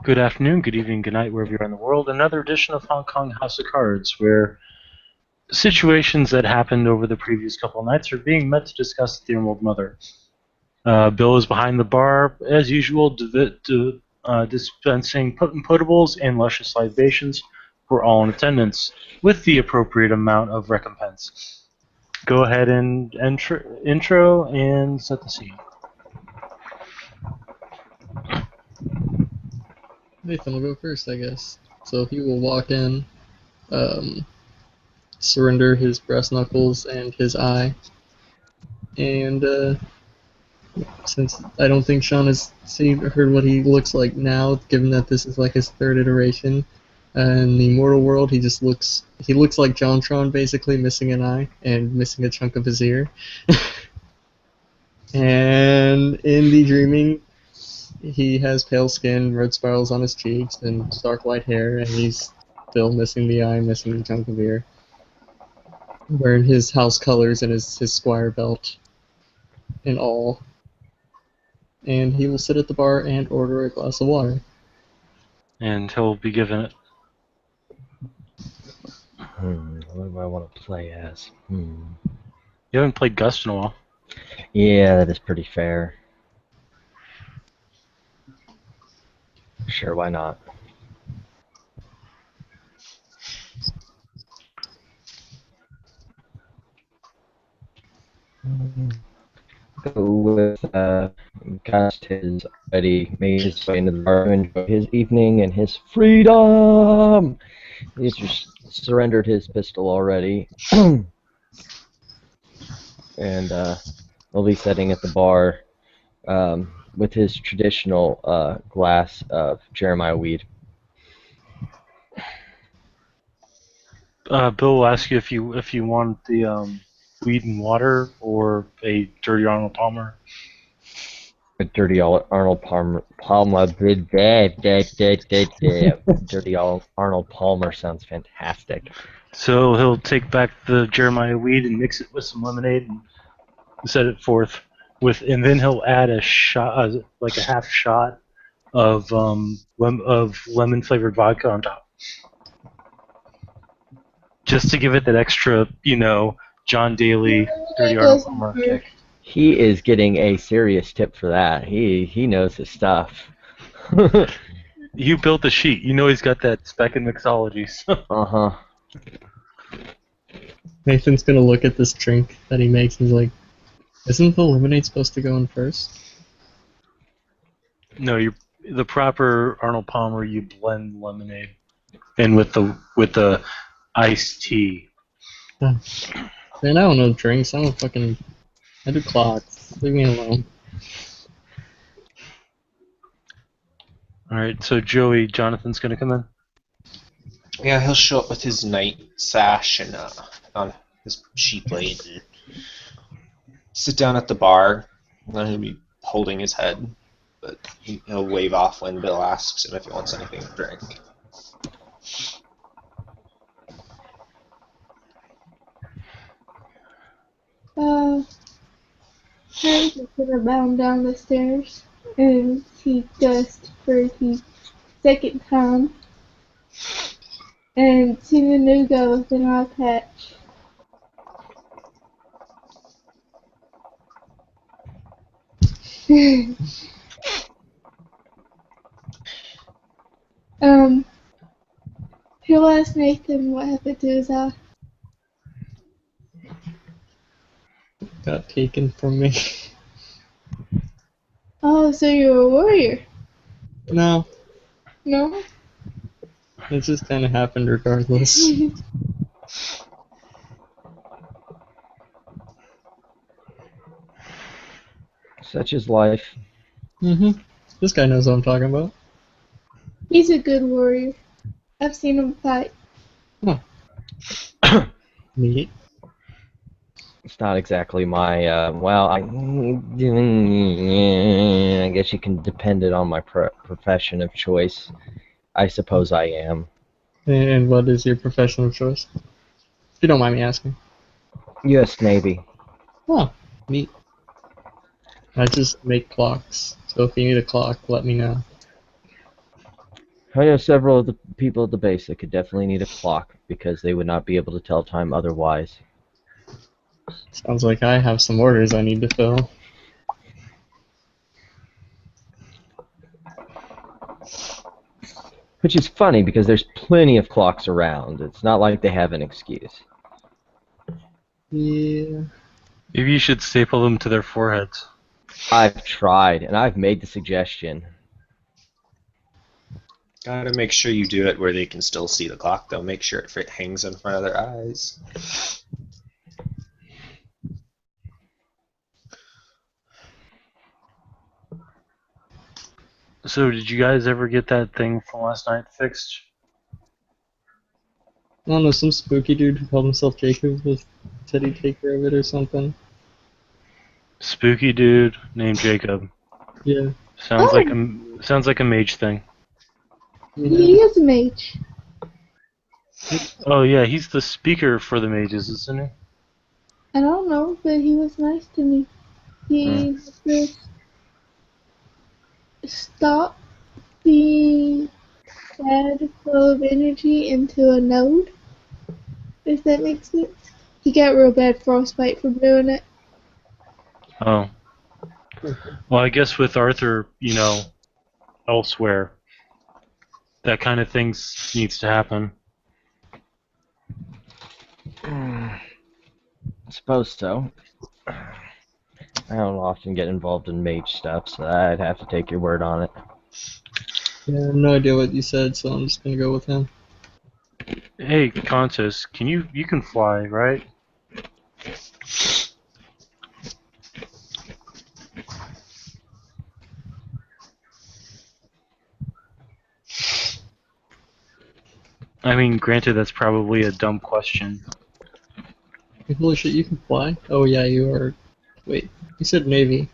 Good afternoon, good evening, good night, wherever you are in the world. Another edition of Hong Kong House of Cards, where situations that happened over the previous couple of nights are being met to discuss the Dear Old Mother. Bill is behind the bar, as usual, dispensing potables and luscious libations for all in attendance, with the appropriate amount of recompense. Go ahead and intro and set the scene. Nathan will go first, I guess. So he will walk in, um, surrender his brass knuckles and his eye, and since I don't think Sean has seen or heard what he looks like now, given that this is like his third iteration, in the mortal world he looks like JonTron, basically missing an eye and missing a chunk of his ear. And in the dreaming, he has pale skin, red spirals on his cheeks, and dark white hair, and he's still missing the eye, missing the chunk of ear. Wearing his house colors and his squire belt and all. And he will sit at the bar and order a glass of water. And he'll be given it. What do I want to play as? You haven't played Gust in a while. Yeah, that is pretty fair. Sure, why not? Go with Gust has already made his way into the bar to enjoy his evening and his freedom. He's just surrendered his pistol already. And he'll be sitting at the bar with his traditional glass of Jeremiah weed. Bill will ask you if you want the weed and water or a dirty Arnold Palmer. A dirty Arnold Palmer. Dirty Arnold Palmer sounds fantastic. So he'll take back the Jeremiah weed and mix it with some lemonade and set it forth and then he'll add a shot, like a half shot of lemon flavored vodka on top, just to give it that extra, John Daly dirty Arnold Palmer kick. He is getting a serious tip for that. He knows his stuff. You built the sheet. You know he's got that spec in mixology. So. Uh-huh. Nathan's gonna look at this drink that he makes and he's like, isn't the lemonade supposed to go in first? No, the proper Arnold Palmer. You blend lemonade in with the iced tea. Man, I don't know drinks. I do clocks. Leave me alone. All right, so Jonathan's gonna come in. Yeah, he'll show up with his knight sash and on his sheep blade and sit down at the bar. And he'll be holding his head, but he'll wave off when Bill asks him if he wants anything to drink. Harry's gonna bound down the stairs and see Dust for the second time and see the new guy with an eye patch. He'll ask Nathan what happened to his eye. Got taken from me. Oh, so you're a warrior? No, No? it just kind of happened regardless. Such is life. This guy knows what I'm talking about. He's a good warrior. I've seen him fight. Neat. It's not exactly my, well, I guess you can depend it on my profession of choice. I suppose I am. And what is your profession of choice? If you don't mind me asking. U.S. Navy. Oh, neat. I just make clocks, so if you need a clock, let me know. I know several of the people at the base that could definitely need a clock because they would not be able to tell time otherwise. Sounds like I have some orders I need to fill. Which is funny because there's plenty of clocks around. It's not like they have an excuse. Yeah. Maybe you should staple them to their foreheads. I've tried, and I've made the suggestion. Gotta make sure you do it where they can still see the clock, though. Make sure it hangs in front of their eyes. So, did you guys ever get that thing from last night fixed? I don't know, some spooky dude who called himself Jacob said he'd take care of it or something. Spooky dude named Jacob. Yeah. Sounds like a mage thing. He is a mage. Oh yeah, he's the speaker for the mages, isn't he? I don't know, but he was nice to me. He just stopped the bad flow of energy into a node, if that makes sense. He got real bad frostbite from doing it. Oh. Well, I guess with Arthur, elsewhere, that kind of thing needs to happen. I suppose so. I don't often get involved in mage stuff, so I'd have to take your word on it. Yeah, I have no idea what you said, so I'm just gonna go with him. Hey, Contis, you can fly, right? I mean, granted, that's probably a dumb question. Holy shit, you can fly? Oh yeah, you are. Wait, you said Navy.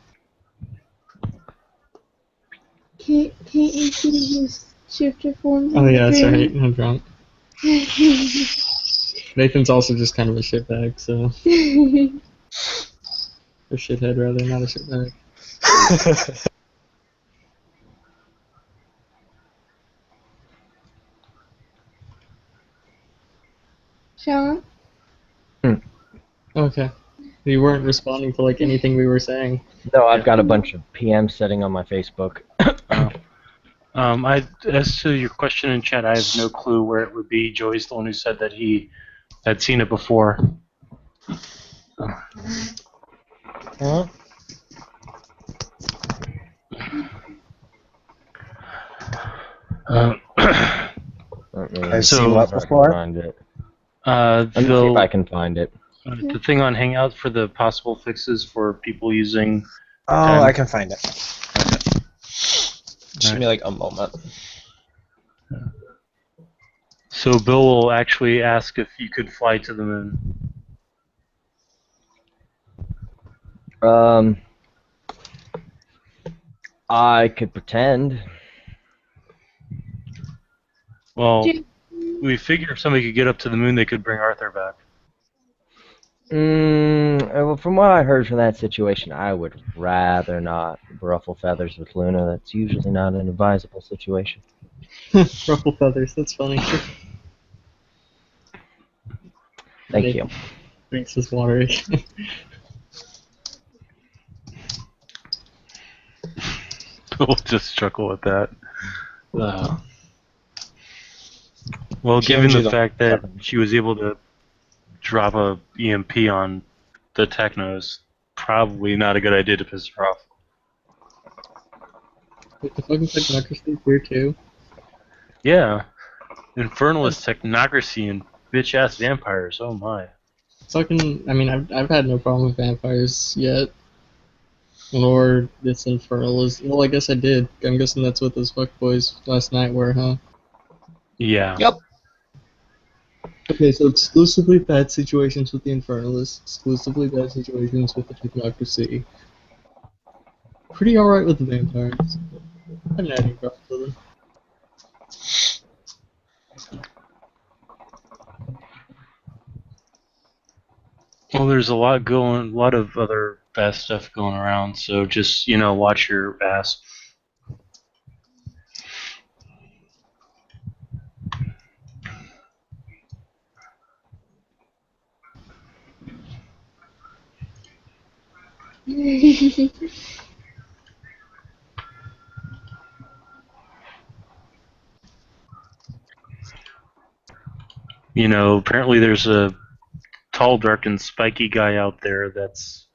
Can't you see his shifter forms? Oh on yeah, the that's right, ground? I'm drunk. Nathan's also just kind of a shitbag, so. A shithead, rather, not a shitbag. Sean? Okay. You weren't responding to, like, anything we were saying. No, I've got a bunch of PMs setting on my Facebook. As to your question in chat, I have no clue where it would be. Joey's the one who said that he had seen it before. Huh? I've seen what before? Find it. Let me see if I can find it. The thing on Hangout for the possible fixes for people using. Oh, I can find it. Just give me like a moment. So Bill will actually ask if you could fly to the moon. I could pretend. Well, we figure if somebody could get up to the moon, they could bring Arthur back. Well, from what I heard from that situation, I would rather not ruffle feathers with Luna. That's usually not an advisable situation. Ruffle feathers, that's funny. Thank you. Drinks his water again. We'll just chuckle at that. Well, given the fact that she was able to drop a EMP on the Technos, probably not a good idea to piss her off. Wait, the fucking technocracy here too? Yeah. Infernal is technocracy and bitch-ass vampires, oh my. Fucking, I mean, I've had no problem with vampires yet. Nor this Infernal is. Well, I guess I did. I'm guessing that's what those fuckboys last night were, huh? Yeah. Yep. Okay, so exclusively bad situations with the Infernalists, exclusively bad situations with the Technocracy. Pretty alright with the vampires. I haven't had any problems with them. Well, there's a lot of other bad stuff going around, so just, watch your ass. You know, apparently there's a tall, dark, and spiky guy out there that's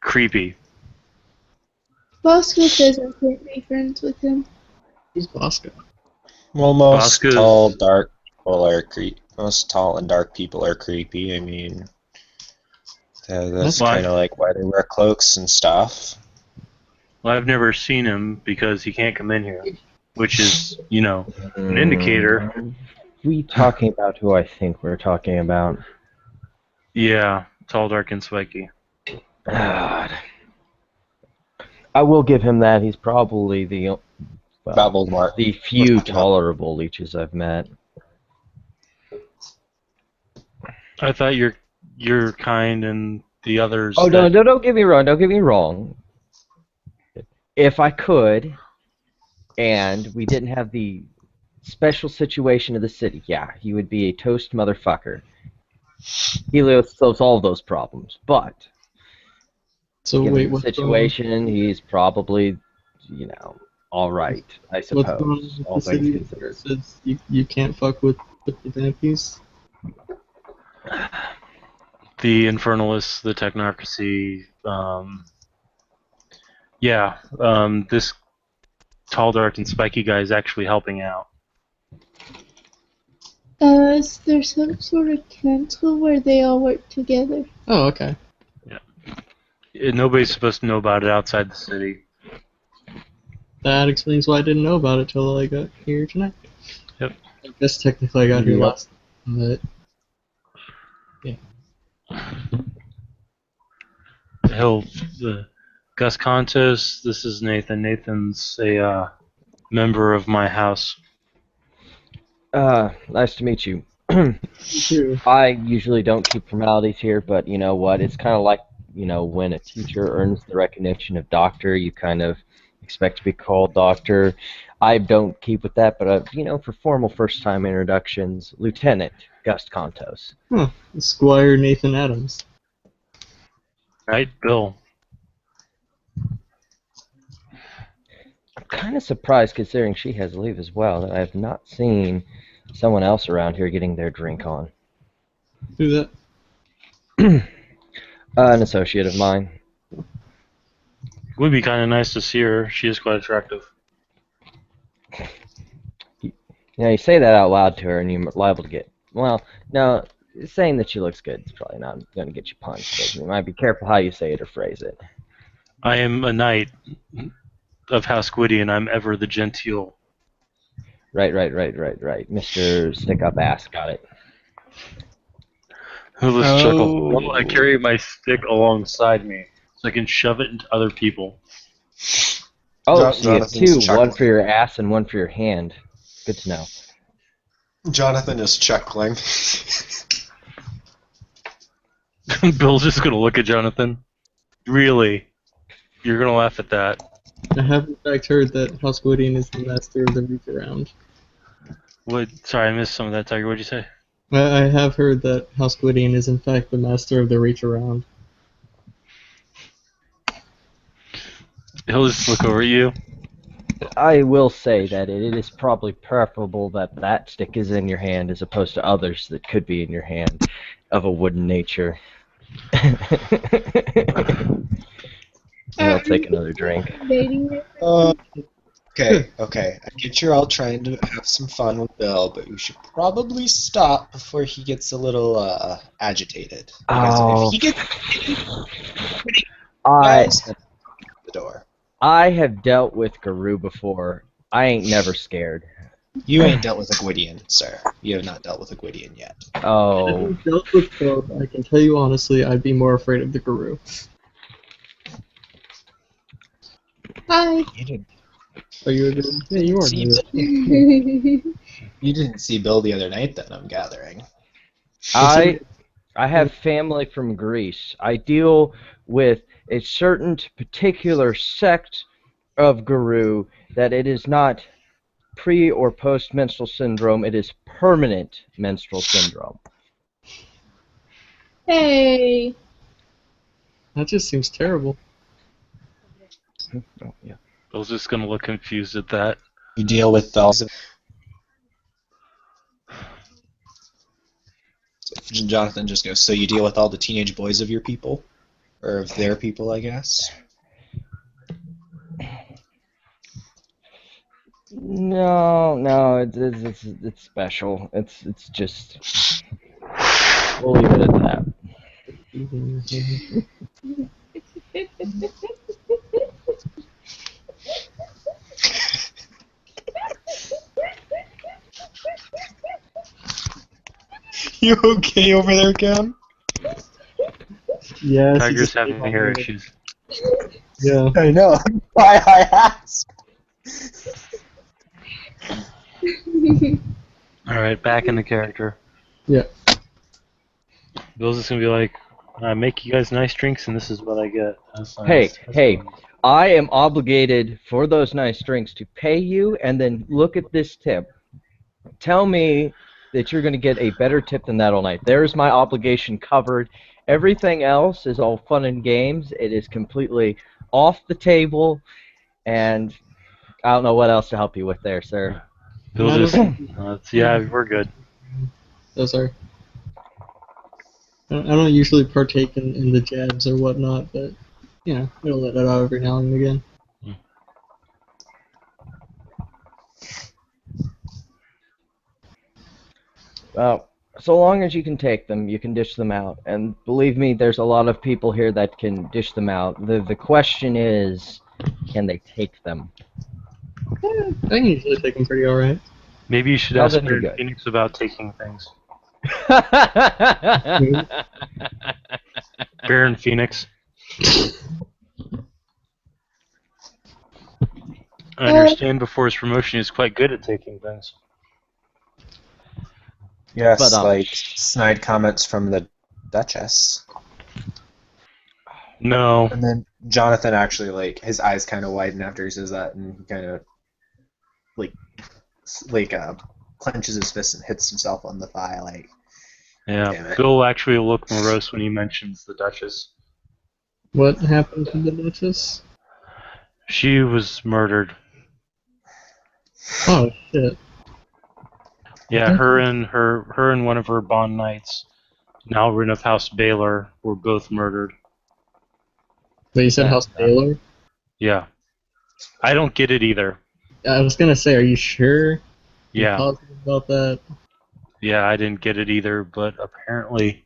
creepy. Bosco says I can't be friends with him. Who's Bosco? Well, most Bosco's- tall, dark people are most tall and dark people are creepy. I mean, that's Why? kind of like why they wear cloaks and stuff. Well, I've never seen him because he can't come in here, which is, you know, an indicator. We talking about who I think we're talking about? Yeah, tall, dark, and spiky. God. I will give him that. He's probably the Voldemort. the few tolerable leeches I've met. I thought you're kind and the others. Oh, no, don't get me wrong. Don't get me wrong. If I could, and we didn't have the special situation of the city, yeah, he would be a toast motherfucker. He solves all those problems, but So given wait, the what's situation, he's probably, you know, all right, I what's going on suppose. with All the things city? considered. Says you can't fuck with the vampies. The Infernalists, the Technocracy. This tall, dark, and spiky guy is actually helping out. Is there some sort of council where they all work together? Oh, okay. Nobody's supposed to know about it outside the city. That explains why I didn't know about it till I got here tonight. Yep. I guess technically I got here Yep. last, but Gus Contos, this is Nathan. Nathan's a member of my house. Nice to meet you. too. I usually don't keep formalities here, but you know what? It's kind of like, you know, when a teacher earns the recognition of doctor, you kind of expect to be called doctor. I don't keep with that, but, you know, for formal first-time introductions, Lieutenant Gus Contos. Squire Nathan Adams. Right, Bill? I'm kind of surprised, considering she has leave as well, that I have not seen someone else around here getting their drink on. Who's that? An associate of mine. It would be kind of nice to see her. She is quite attractive. You know, you say that out loud to her, and you're liable to get... Well, no, saying that she looks good is probably not going to get you punched. So you might be careful how you say it or phrase it. I am a knight of House Gwydion. I'm ever the genteel. Right. Mr. Stick-Up-Ass, got it. Who's Oh. chuckle? Well, I carry my stick alongside me so I can shove it into other people. Oh, so you have Jonathan's two, chuckling. one for your ass and one for your hand. Good to know. Jonathan is chuckling. Bill's just gonna look at Jonathan. Really? You're gonna laugh at that? I have in fact heard that House Gwydion is the master of the reach around. What? Sorry, I missed some of that. Tiger, what'd you say? I have heard that House Gwydion is in fact the master of the reach around. He'll just look over at you. I will say that it is probably preferable that that stick is in your hand as opposed to others that could be in your hand of a wooden nature. I'll take another drink. Dating it? Okay. I get you're all trying to have some fun with Bill, but we should probably stop before he gets a little agitated. Because Oh. if he gets I the door. I have dealt with Guru before. I ain't never scared. You ain't dealt with a Gwydion, sir. You have not dealt with a Gwydion yet. Oh, Having dealt with both, I can tell you honestly, I'd be more afraid of the Guru. Hi. You didn't Are you a good? Yeah, you are. see Good. Bill. You didn't see Bill the other night, then I'm gathering. I have family from Greece. I deal with a certain particular sect of Guru that it is not pre or post menstrual syndrome, it is permanent menstrual syndrome. Hey. That just seems terrible. Oh, yeah. Bill's just gonna look confused at that. You deal with all. Jonathan just goes, so you deal with all the teenage boys of your people? Or of their people, I guess? No, it's special. It's just we'll leave it at that. You okay over there, Cam? Yes. Tiger's having hair issues. Yeah. I know. Why I asked. Alright, back in the character. Yeah. Bill's just gonna be like, I make you guys nice drinks and this is what I get. That's nice. Hey, That's hey. fun. I am obligated for those nice drinks to pay you, and then look at this tip. Tell me that you're going to get a better tip than that all night. There's my obligation covered. Everything else is all fun and games. It is completely off the table, and I don't know what else to help you with there, sir. Bill Not just, a- yeah, we're good. Oh, sorry. I don't usually partake in the jabs or whatnot, but, you know, I'll let it out every now and again. Well, so long as you can take them, you can dish them out. And believe me, there's a lot of people here that can dish them out. The question is, can they take them? I can usually take them pretty alright. Maybe you should How's ask any Baron good? Phoenix about taking things. Baron Phoenix. I understand before his promotion he was quite good at taking things. Yes, But, like snide comments from the Duchess. No. And then Jonathan actually, like, his eyes kind of widen after he says that, and he kind of, clenches his fist and hits himself on the thigh, like, damn Yeah. it. Bill actually will look morose when he mentions the Duchess. What happened to the Duchess? She was murdered. Oh, shit. Yeah, her and one of her bond knights, Nalrin of House Baylor, were both murdered. But you said House Baylor? Yeah. I don't get it either. I was gonna say, are you sure? You're Yeah. positive about that? Yeah, I didn't get it either, but apparently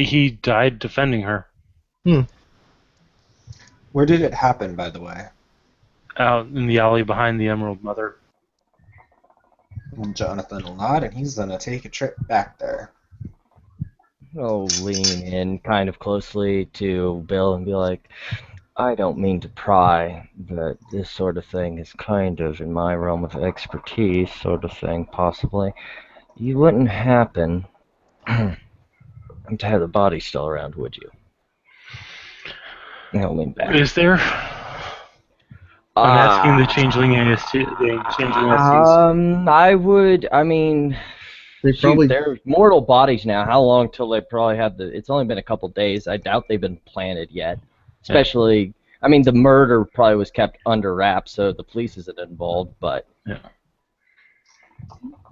he died defending her. Where did it happen, by the way? Out in the alley behind the Emerald Mother. And Jonathan will nod, and he's gonna take a trip back there. I'll lean in kind of closely to Bill and be like, I don't mean to pry, but this sort of thing is kind of in my realm of expertise, sort of thing, possibly. You wouldn't happen to have the body still around, would you? I don't mean back. Is there? I'm asking the Changeling AST. I mean, They shoot, probably they're mortal bodies now. How long till they probably have the... It's only been a couple days. I doubt they've been planted yet. Especially, I mean, the murder probably was kept under wraps, so the police isn't involved, but... Yeah.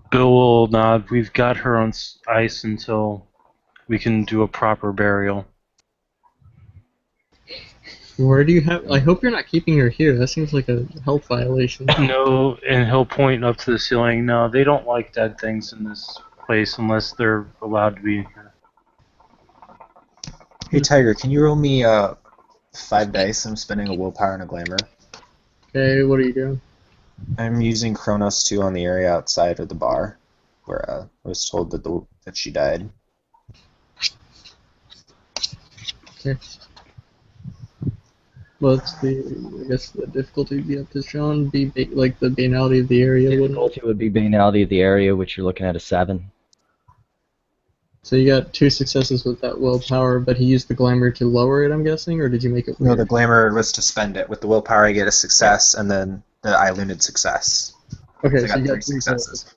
Bill will nod. We've got her on ice until we can do a proper burial. Where do you have? I hope you're not keeping her here. That seems like a health violation. No, and he'll point up to the ceiling. No, they don't like dead things in this place unless they're allowed to be here. Hey, Tiger, can you roll me 5 dice? I'm spending a willpower and a glamour. Okay, what are you doing? I'm using Kronos 2 on the area outside of the bar, where I was told that she died. Okay. What's I guess the difficulty would be up to Sean? Like the banality of the area, wouldn't it? Difficulty would be banality of the area, which you're looking at a 7. So you got 2 successes with that willpower, but he used the glamour to lower it, I'm guessing, or did you make it No, weird? the glamour was to spend it. With the willpower, I get a success, and then the Ilunid success. Okay, So I so you got got 3 successes.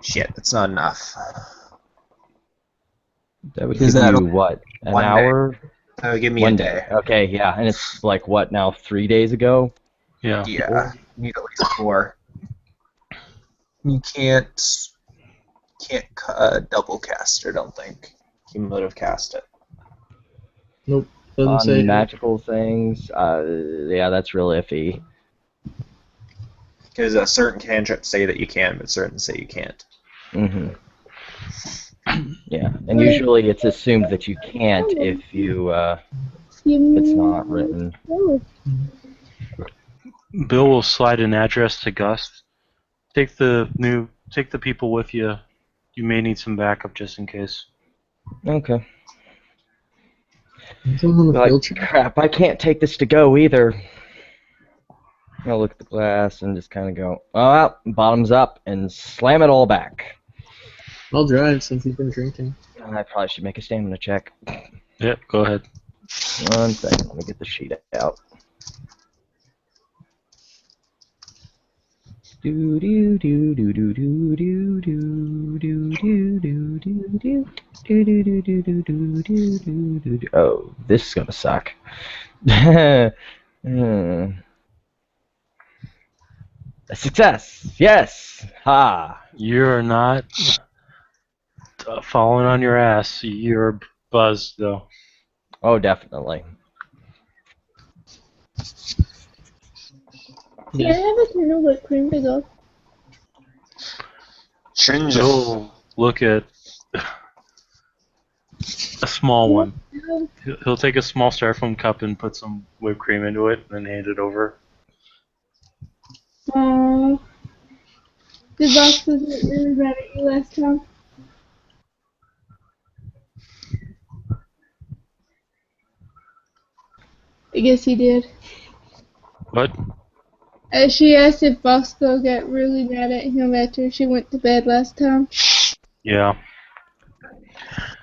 Shit, that's not enough. That would Because give that'll you, what, an 1 day. hour? That would give me a 1 day. day. Okay, yeah, and it's like, what, now 3 days ago? Yeah. Yeah, you need at least 4. You can't double cast, I don't think. Cumulative cast it. Nope. Doesn't On say. magical things, yeah, that's real iffy. Because certain cantrips say that you can, but certain say you can't. hmm Yeah, and usually it's assumed that you can't if it's not written. Bill will slide an address to Gus. Take the people with you. You may need some backup just in case. Okay. I'm going on a Like, field trip. crap, I can't take this to go either. I'll look at the glass and just kind of go, oh, well, bottoms up, and slam it all back. I'll drive since you've been drinking. I probably should make a stamina check. Yep, go ahead. 1 second, let me get the sheet out. Do do do do do do do do do do do do do. Oh, this is gonna suck. A success! Yes! Ha! You're not falling on your ass. You're buzzed, though. Oh, definitely. Can I have a tin of whipped cream to go? Shouldn't He'll look at a small one. He'll take a small styrofoam cup and put some whipped cream into it, and then hand it over. Aww. The boss wasn't really mad at you last time. I guess he did. What? She asked if Bosco got really mad at him after she went to bed last time. Yeah.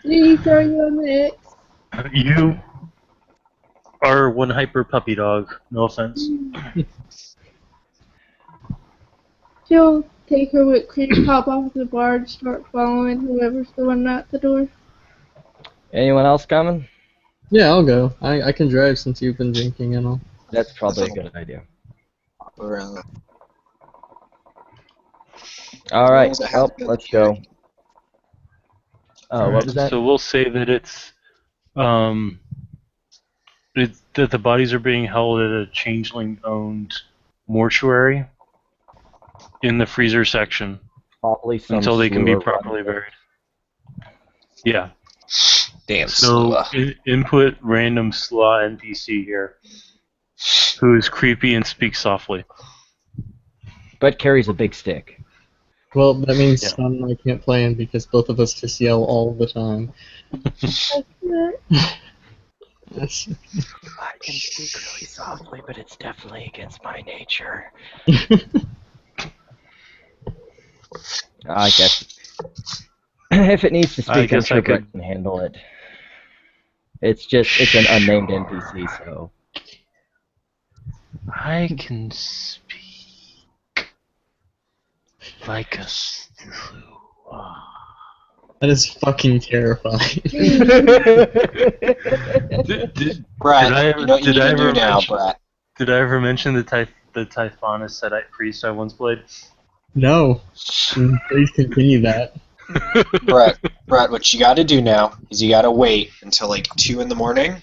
Did he throw you on the X? You are one hyper puppy dog. No offense. She'll take her whipped cream, pop off the bar, and start following whoever's going out the door. Anyone else coming? Yeah, I'll go. I can drive since you've been drinking and all. That's probably a good idea. around. Alright, As long as it well, hasn't been let's here. go. Oh, what was that? So we'll say that it's that the bodies are being held at a changeling-owned mortuary in the freezer section Probably some until they can be slewer properly buried. Yeah. Damn So Slua. input random slaw NPC here, who is creepy and speaks softly. but carries a big stick. Well, that means Yeah. Sean and I can't play him because both of us just yell all the time. That's- I can speak really softly, but it's definitely against my nature. I guess if it needs to I speak, I'm guess sure I Brett could- can handle it. It's an unnamed NPC, so I can speak like a slua. that is fucking terrifying. Brett, Did I ever- you know what you did need I to do ever now, mention- Brett. Did I ever mention the Typhonus Sedite priest I once played? No. Please continue that. Brett, what you gotta do now is you gotta wait until like 2 in the morning,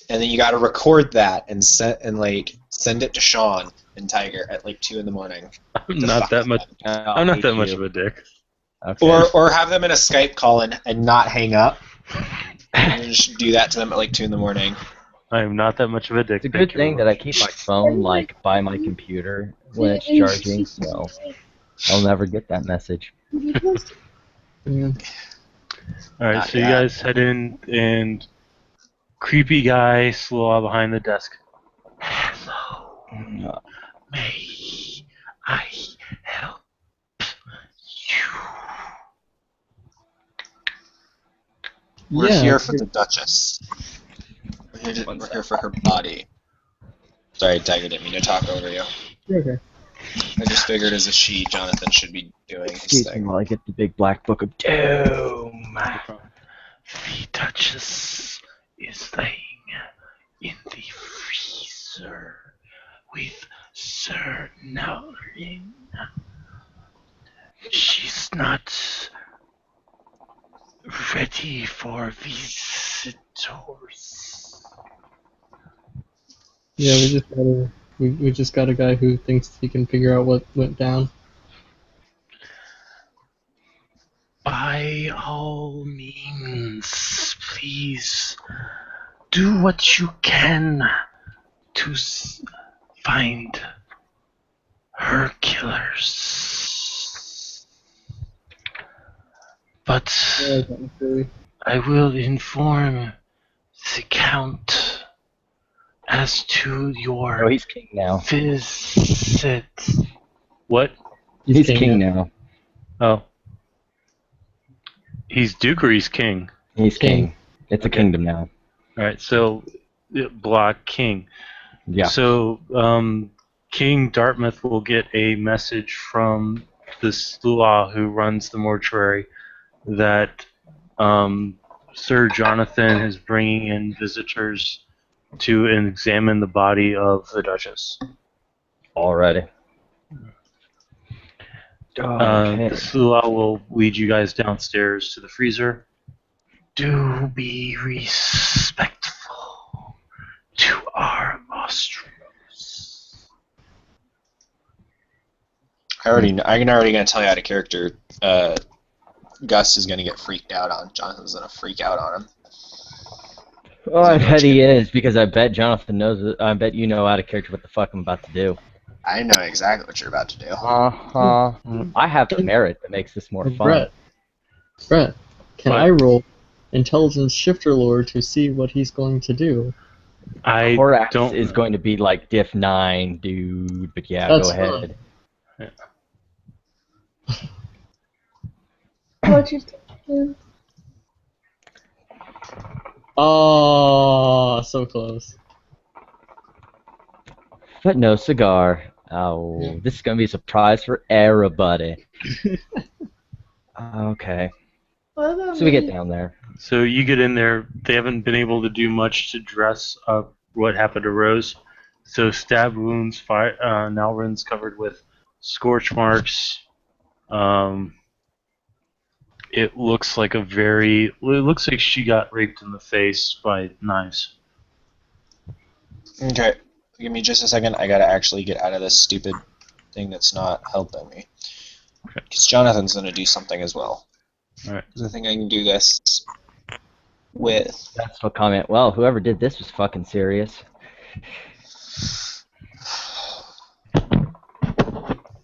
and then you gotta record that and send it to Sean and Tiger at like 2 in the morning. I'm not that much. I'm not that much of a dick. Okay. Or have them in a Skype call and not hang up. And just do that to them at like 2 in the morning. I am not that much of a dick. It's a good thing that I keep my phone like by my computer when it's charging, so I'll never get that message. Yeah. Alright, Not so you yet. guys head in, and creepy guy slow behind the desk. Hello, may I help you? We're Yeah, here for the Duchess. We're here for her body. Sorry, Tiger, didn't mean to talk over you. Okay. I just figured as a she, Jonathan should be doing his Excuse me thing. while I get the big black book of doom. The Duchess is laying in the freezer with Sir Nowrin. She's not ready for visitors. Yeah, we just got a guy who thinks he can figure out what went down. By all means, please do what you can to find her killers. But Yeah, technically. I will inform the Count as to your Oh, he's king now. visit. What? He's king now. Oh. He's Duke or he's king? He's King. king. It's a Okay. kingdom now. Alright, so block king. Yeah. So King Dartmouth will get a message from the Slua who runs the mortuary that Sir Jonathan is bringing in visitors to examine the body of the Duchess. Already. The Slua will lead you guys downstairs to the freezer. Do be respectful to our Nostros. I can already gonna tell you out of character. Gus is gonna get freaked out on. Jonathan's gonna freak out on him. Oh, I bet he is, because I bet Jonathan knows it. I bet you know out of character what the fuck I'm about to do. I know exactly what you're about to do. Uh-huh. I have merit that makes this more fun. Brett, can What? I roll intelligence shifter lore to see what he's going to do? I Horax don't. is going to be like diff 9, dude, but yeah, That's go ahead. What you thinking? Oh, so close. But no cigar. Oh, Yeah. this is going to be a surprise for everybody. Okay, What about so we get me? down there. So you get in there. They haven't been able to do much to dress up what happened to Rose. So stab wounds, Nalrin's covered with scorch marks. It looks like it looks like she got raped in the face by knives. Okay, give me just a second. I gotta actually get out of this stupid thing that's not helping me. Okay. Because Jonathan's gonna do something as well. Alright. Because I think I can do this with. That's no comment. Well, whoever did this was fucking serious.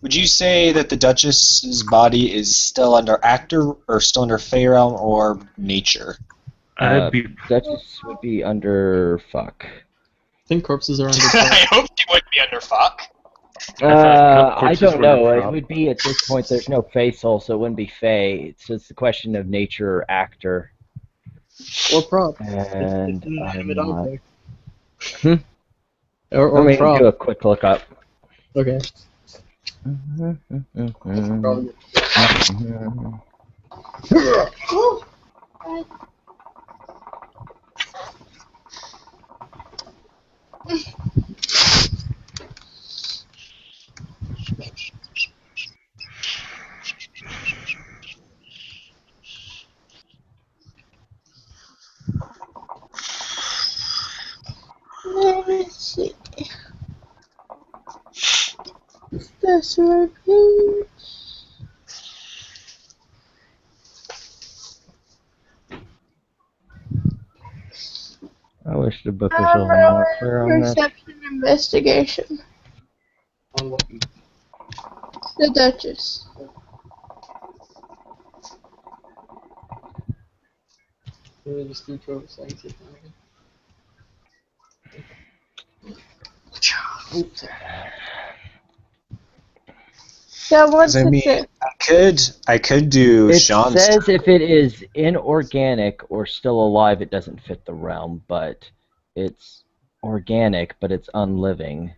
Would you say that the Duchess's body is still under actor, or still under Fey realm, or nature? I'd be Duchess would be under fuck. I think corpses are under I hope she wouldn't be under fuck. thought I corpses don't were know. under It prop. would be at this point. There's no Fey soul, so it wouldn't be Fey. It's just a question of nature or actor. or prop. And It's an I'm inanimate not. object. Hmm? Or Let me prop. do a quick look up. Okay. Mhm. Probably. Oh, let me see. That's right. I wish the book was a little more clear on this. Perception investigation. On what? The Duchess. Let me just do total science. Got one 'Cause I mean, success. I could do It Sean's. says if it is inorganic or still alive, it doesn't fit the realm, but it's organic, but it's unliving.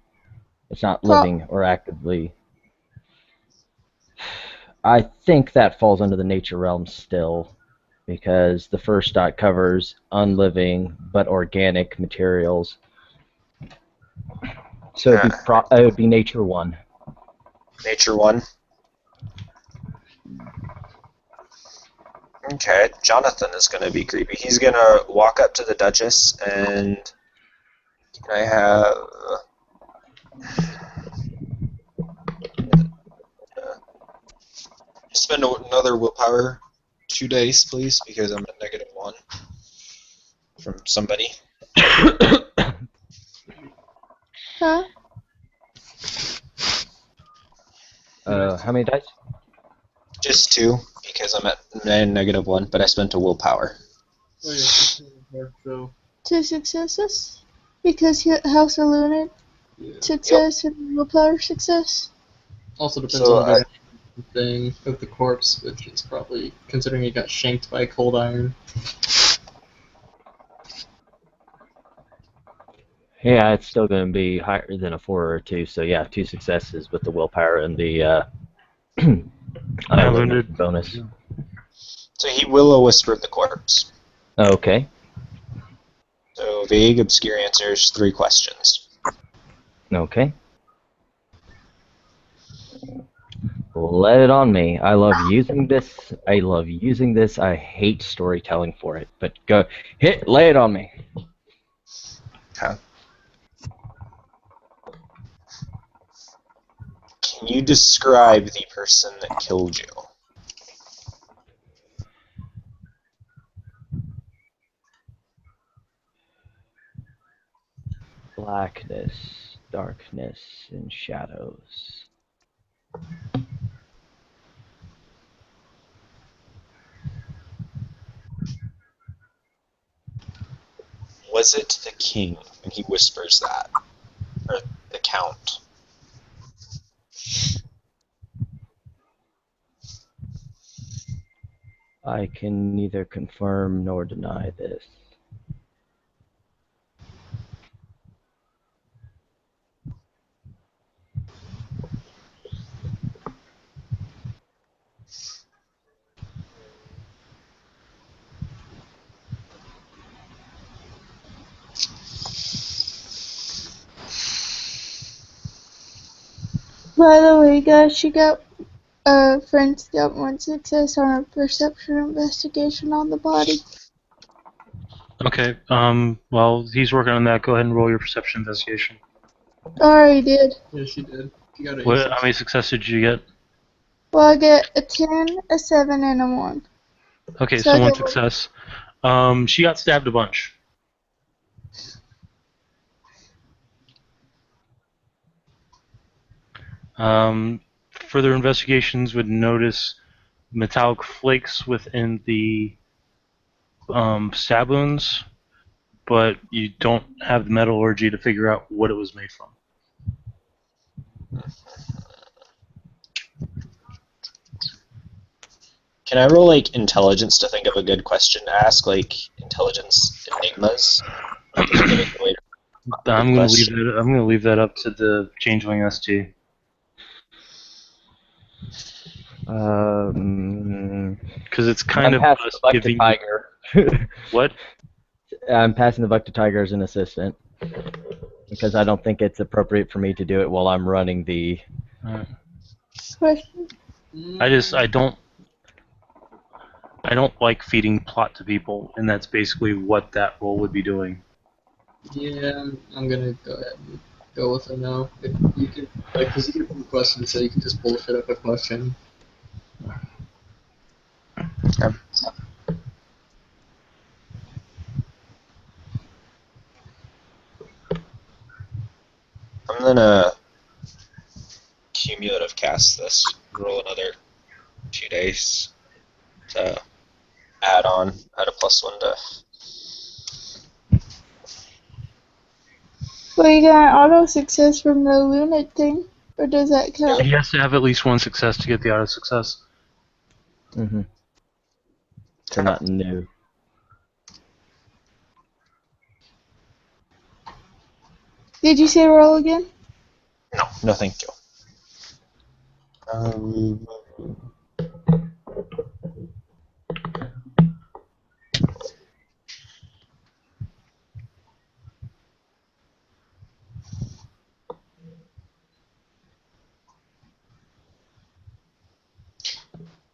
It's not living or actively. I think that falls under the nature realm still. because the first dot covers unliving but organic materials. So it would be nature 1. Nature 1. Okay, Jonathan is going to be creepy. He's going to walk up to the Duchess and can I have... spend another willpower 2 dice, please, because I'm at -1 from somebody. Huh? How many dice? Just 2, because I'm at -1, but I spent a willpower. Oh yeah, so 2 successes? Because House of Lunar yeah. success and willpower success? Also depends So, on the thing of the corpse, which is probably considering he got shanked by cold iron. Yeah, it's still going to be higher than a 4 or a 2. So yeah, 2 successes with the willpower and the Limited. bonus. So he will-o-whispered the corpse. Okay. So vague, obscure answers, 3 questions. Okay. Let it on me. I love using this. I hate storytelling for it. But go lay it on me. Okay. Can you describe the person that killed you? Blackness, darkness, and shadows. Was it the king? And he whispers that. Or the count. I can neither confirm nor deny this. By the way, guys, friends got 1 success on a perception investigation on the body. Okay. While he's working on that, go ahead and roll your perception investigation. Already did. Yeah, she did. She got What? a How many successes did you get? Well, I get a 10, a 7, and a 1. Okay, So so I 1 get success. She got stabbed a bunch. Further investigations would notice metallic flakes within the stab wounds, but you don't have the metallurgy to figure out what it was made from. Can I roll, like, intelligence to think of a good question to ask? Like, intelligence enigmas? Like, is there a way to I'm gonna leave that up to the Changeling ST. Because it's kind I'm of passing us the buck to giving Tiger. what? I'm passing the buck to Tiger as an assistant because I don't think it's appropriate for me to do it while I'm running the. question. I don't like feeding plot to people, and that's basically what that role would be doing. Yeah, I'm gonna go ahead and go with a no. If you can, like, because you can questions, so you can just bullshit up a question. I'm gonna cumulative cast this. Roll another 2 dice to add a +1 to. Well, you got an auto success from the Lunate thing, or does that count? He has to have at least 1 success to get the auto success. Mm-hmm. So not new. Did you say roll again? No, thank you.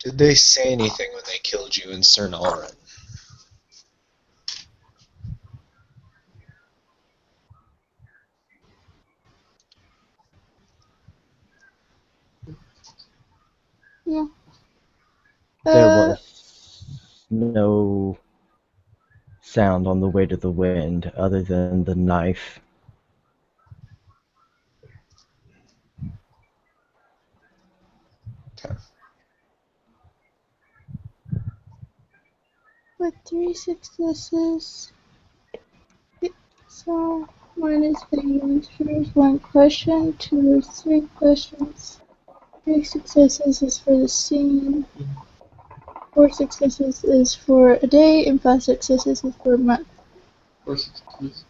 Did they say anything when they killed you in Cernalrin? Yeah. There was no sound on the way to the wind other than the knife. With 3 successes, so minus the answers, 1 question, 2 is 3 questions, 3 successes is for the scene, 4 successes is for a day, and 5 successes is for a month. 4 successes.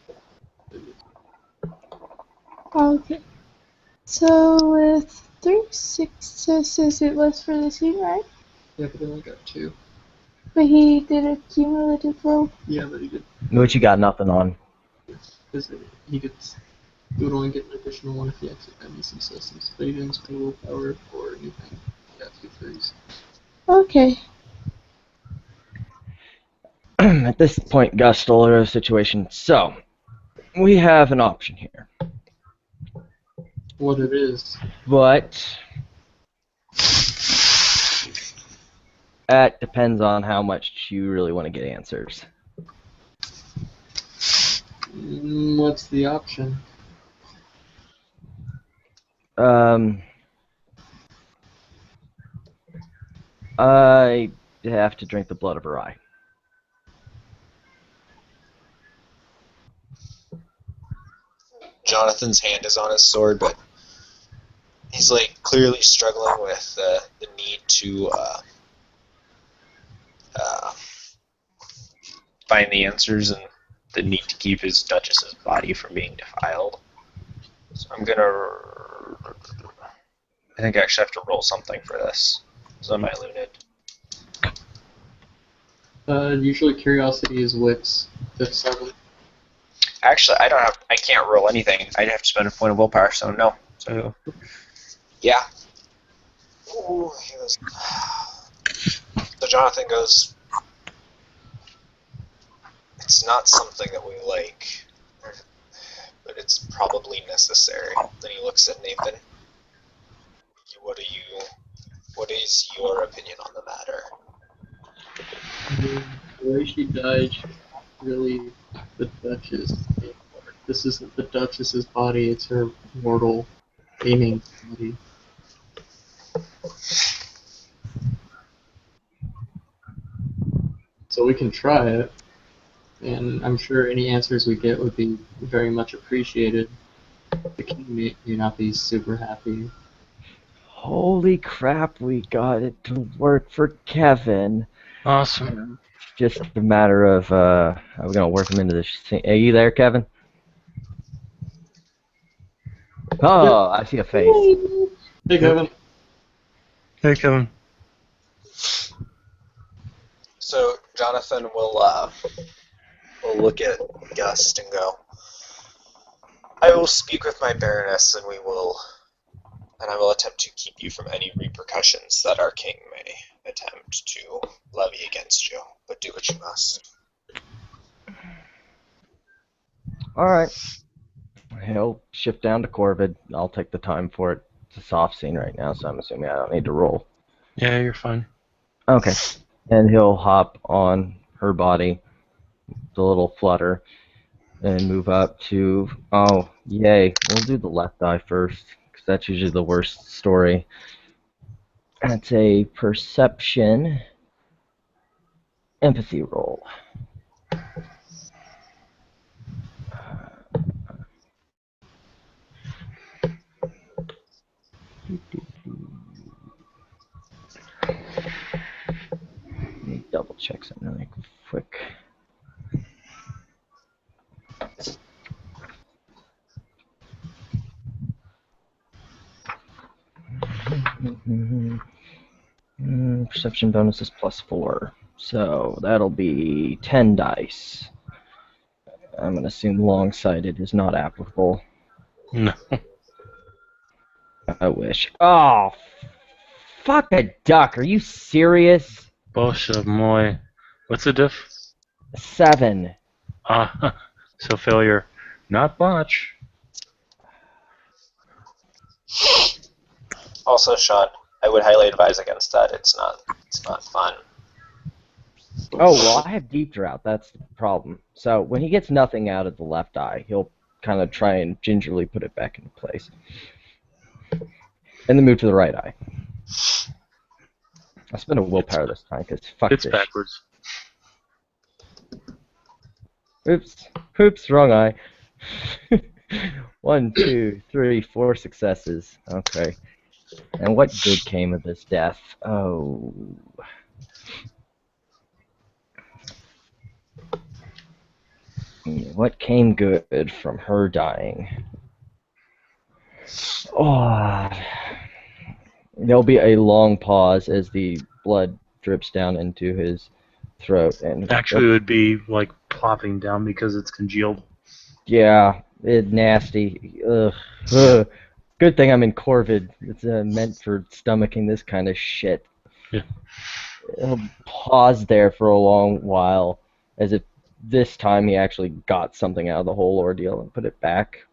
Okay. So with 3 successes, it was for the scene, right? Yeah, but I only got 2. But he did a cumulative roll. Yeah, but he did. Which you got nothing on. Because he would only get an additional 1 if he actually had any successes. But he didn't spend willpower or anything. He got 2 threes. Okay. At this point, Gus stole a situation. So, we have an option here. What it is. But that depends on how much you really want to get answers. What's the option? I have to drink the blood of her eye. Jonathan's hand is on his sword, but he's like clearly struggling with the need to find the answers and the need to keep his Duchess's body from being defiled. So I'm gonna. I think I actually have to roll something for this. So am I looted? Usually curiosity is wits. That's 7. Actually, I can't roll anything. I'd have to spend a point of willpower, so no. So, yeah. Ooh, he was. So Jonathan goes, it's not something that we like, but it's probably necessary. Then he looks at Nathan. What is your opinion on the matter? The way she died, she's not really the Duchess anymore. This isn't the Duchess's body, it's her mortal aiming body. So we can try it, and I'm sure any answers we get would be very much appreciated. The king may not be super happy. Holy crap, we got it to work for Kevin. Awesome. Just a matter of, how we're going to work him into this thing. Are you there, Kevin? Oh, I see a face. Hey, Kevin. Hey, Kevin. So Jonathan will look at Gust and go, I will speak with my Baroness, and I will attempt to keep you from any repercussions that our king may attempt to levy against you. But do what you must. Alright. He'll shift down to Corvid. I'll take the time for it. It's a soft scene right now, so I'm assuming I don't need to roll. Yeah, you're fine. Okay. And he'll hop on her body, the little flutter, and move up to... Oh, yay. We'll do the left eye first, because that's usually the worst story. That's a perception empathy roll. Let me double check something really quick. Perception bonus is +4, so that'll be 10 dice. I'm gonna assume long-sighted is not applicable. No. I wish. Oh, Fuck a duck. Are you serious? Bosha moi. What's the diff? 7. Ah, so failure. Not botch. Also, Sean, I would highly advise against that. It's not fun. Oh, well, I have deep drought. That's the problem. So when he gets nothing out of the left eye, he'll kind of try and gingerly put it back into place. And then move to the right eye. I spent a willpower this time because fuck It's this. backwards. Oops. Oops, wrong eye. 1, 2, 3, 4 successes. Okay. And what good came of this death? Oh. What came good from her dying? Oh. There'll be a long pause as the blood drips down into his throat. And Actually, it would be like plopping down because it's congealed. yeah, it's nasty. Ugh. Ugh. Good thing I'm in Corvid. It's meant for stomaching this kind of shit. Yeah. He'll pause there for a long while, as if this time he actually got something out of the whole ordeal and put it back.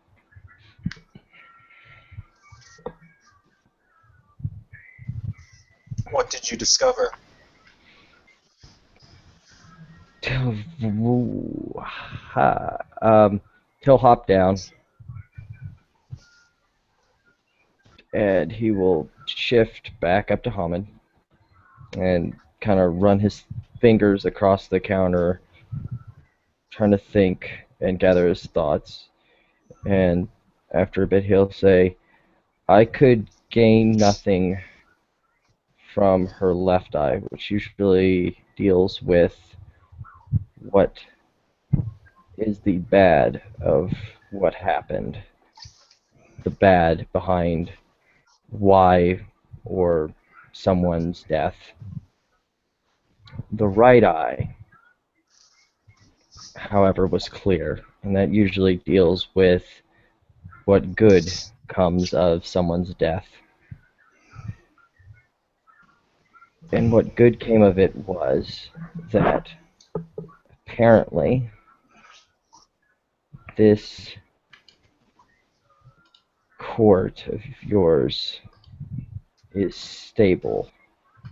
What did you discover? He'll hop down, and he will shift back up to Hamid and kind of run his fingers across the counter, trying to think and gather his thoughts. And after a bit, he'll say, I could gain nothing from her left eye, which usually deals with what is the bad of what happened, the bad behind why or someone's death. The right eye, however, was clear, and that usually deals with what good comes of someone's death. And what good came of it was that apparently this court of yours is stable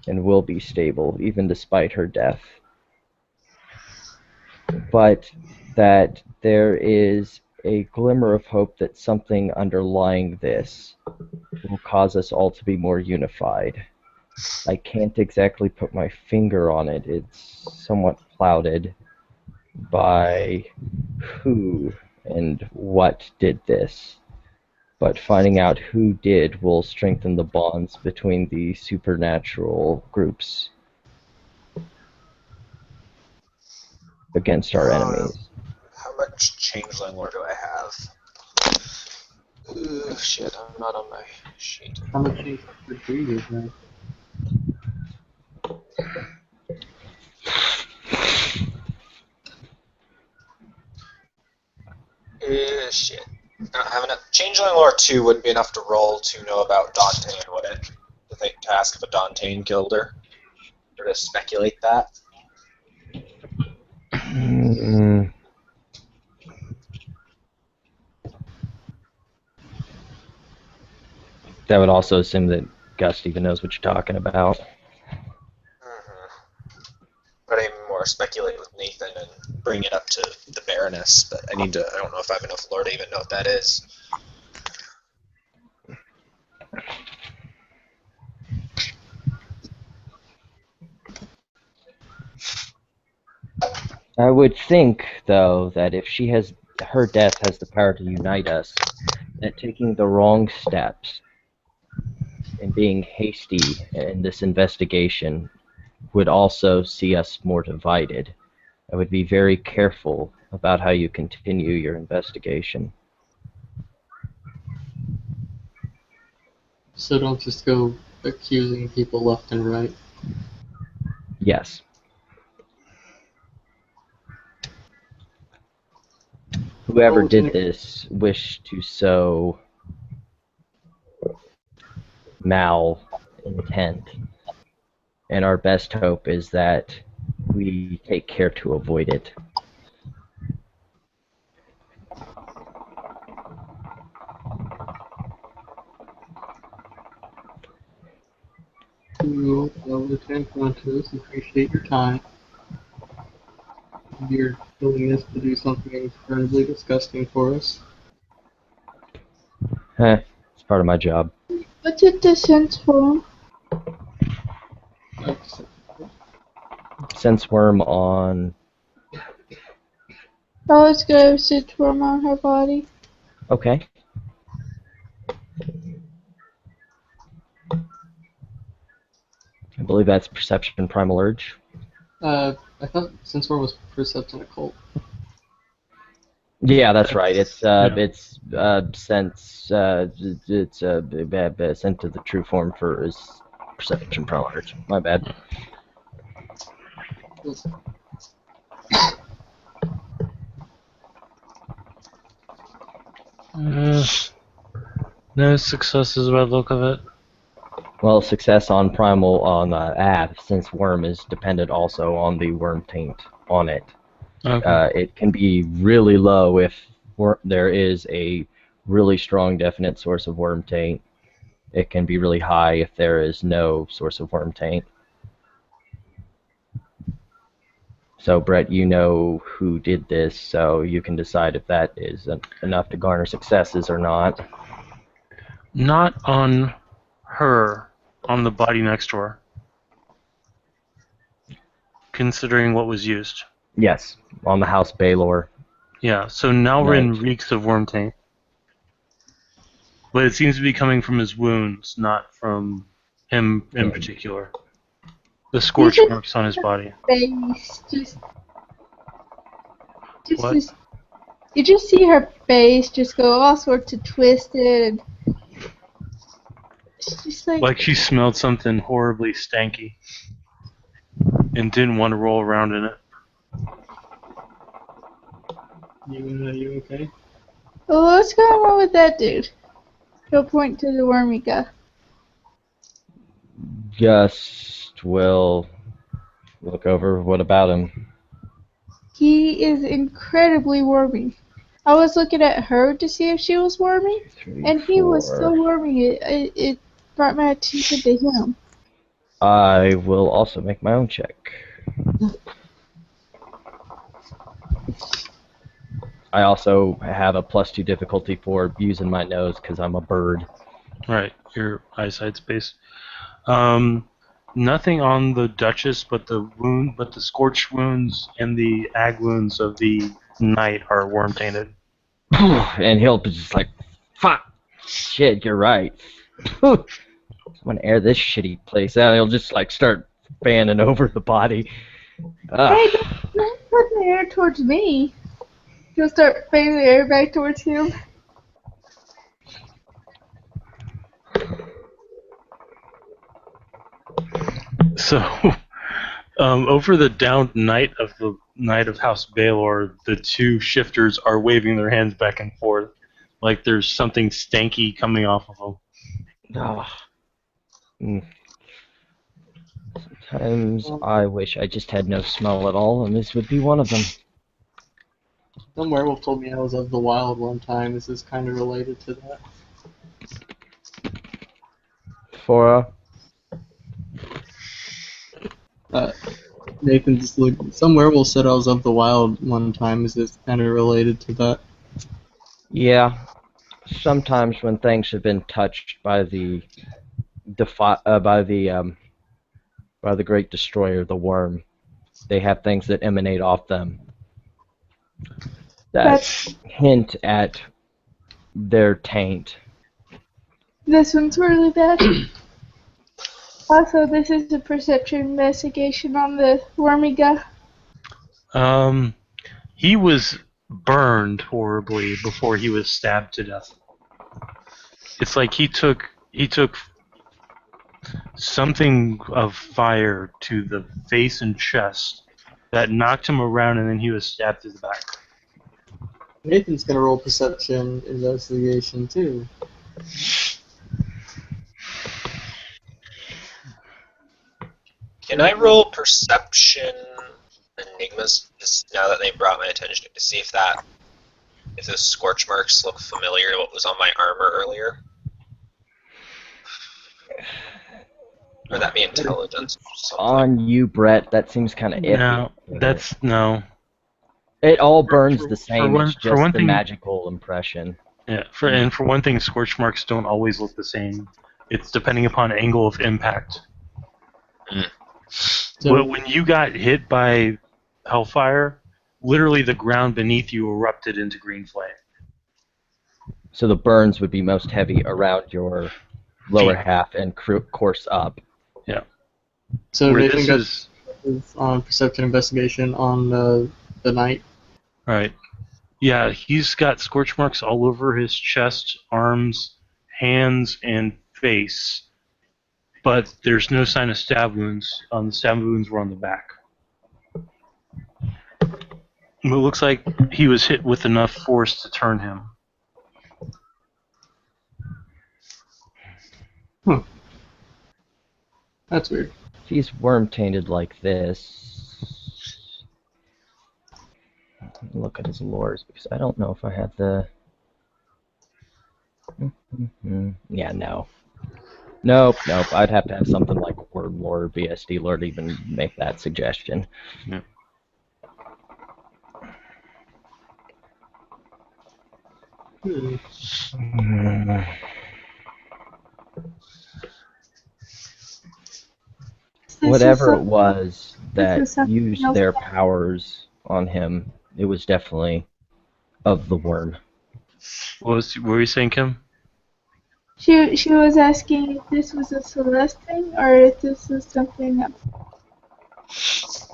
and will be stable even despite her death. But that there is a glimmer of hope that something underlying this will cause us all to be more unified. I can't exactly put my finger on it. It's somewhat clouded by who and what did this. But finding out who did will strengthen the bonds between the supernatural groups against our enemies. How much changeling lore do I have? Ugh, shit, I'm not on my sheet. How much do you have? Shit. I don't have enough. Changeling lore 2 wouldn't be enough to roll to know about Dantean, would it? To ask if a Dantean killed her? Or to speculate that? That would also assume that Gust even knows what you're talking about. But I more speculate with Nathan and bring it up to the Baroness, but I don't know if I have enough lore to even know what that is. I would think, though, that if her death has the power to unite us, that taking the wrong steps and being hasty in this investigation would also see us more divided. I would be very careful about how you continue your investigation. So don't just go accusing people left and right. Yes. Whoever did this wished to sow mal intent. And our best hope is that we take care to avoid it. Lieutenant Fontos, appreciate your time, your willingness to do something incredibly disgusting for us. It's part of my job. What's a descent form? Sense worm on... Oh, let's go sense form on her body. Okay. I believe that's perception primal urge. I thought Sensor was Perception Occult. Yeah, that's right. It's Yeah. it's sense it's sent to the true form for is perception primal urge. My bad. No successes by the look of it. Well, success on primal on since worm is dependent also on the worm taint on it. Okay. It can be really low if there is a really strong definite source of worm taint. It can be really high if there is no source of worm taint. So, Brett, you know who did this, so you can decide if that is enough to garner successes or not. Not on her, on the body next to her. Considering what was used. Yes, on the House Baylor. Yeah, so Nalrin Nice. reeks of worm taint. But it seems to be coming from his wounds, not from him in particular. The scorch marks on his body. Face, What? you just see her face just go all sorts of twisted. It's just Like she smelled something horribly stanky and didn't want to roll around in it. You okay? well, what's going on with that dude? He'll point to the wormy guy. Just will look over. What about him? He is incredibly wormy. I was looking at her to see if she was wormy, 3, and he was 4. so wormy it brought my attention to him. I will also make my own check. I also have a +2 difficulty for using my nose because I'm a bird. Right, your eyesight's based. Nothing on the Duchess, but the scorched wounds and the ag wounds of the knight are worm tainted. And he'll be just like, fuck, shit, you're right. I'm gonna air this shitty place out. He'll just like start fanning over the body. Hey, don't put the air towards me. He'll start fanning the air back towards him. So, over the downed knight of House Baylor, the two shifters are waving their hands back and forth, like there's something stanky coming off of them. Sometimes I wish I just had no smell at all, and this would be one of them. Some werewolf told me I was of the wild one time. This is kind of related to For Nathan just looked. Some werewolf said I was of the wild one time. Is this kind of related to that? yeah, sometimes when things have been touched by the by the great destroyer, the worm, they have things that emanate off them that hint at their taint. This one's really bad. Also, this is a perception investigation on the wormy guy. He was burned horribly before he was stabbed to death. It's like he took something of fire to the face and chest that knocked him around, and then he was stabbed through the back. Nathan's gonna roll perception investigation too. Can I roll perception enigmas just now that they brought my attention to see if those scorch marks look familiar to what was on my armor earlier? Or that be intelligence? Or something. On you, Brett. That seems kind of iffy. No, that's no. It all burns the For same. one- It's for just one the thing- magical impression. Yeah, for one thing, scorch marks don't always look the same. It's depending upon angle of impact. So But when you got hit by hellfire, literally the ground beneath you erupted into green flame. So the burns would be most heavy around your lower Feet. half and course up. so Where Nathan this got is on perception investigation on the night. right. Yeah, he's got scorch marks all over his chest, arms, hands, and face. But there's no sign of stab wounds. The stab wounds were on the back. It looks like he was hit with enough force to turn him. That's weird. If he's worm tainted like this, let me look at his lores because I don't know if I had the. Yeah, no. Nope. I'd have to have something like Word Lore or BSD Lore to even make that suggestion. Yeah. Whatever it was that is something used else their that- powers on him, it was definitely of the worm. What were you saying, Kim? She was asking if this was a Celeste thing or if this was something else.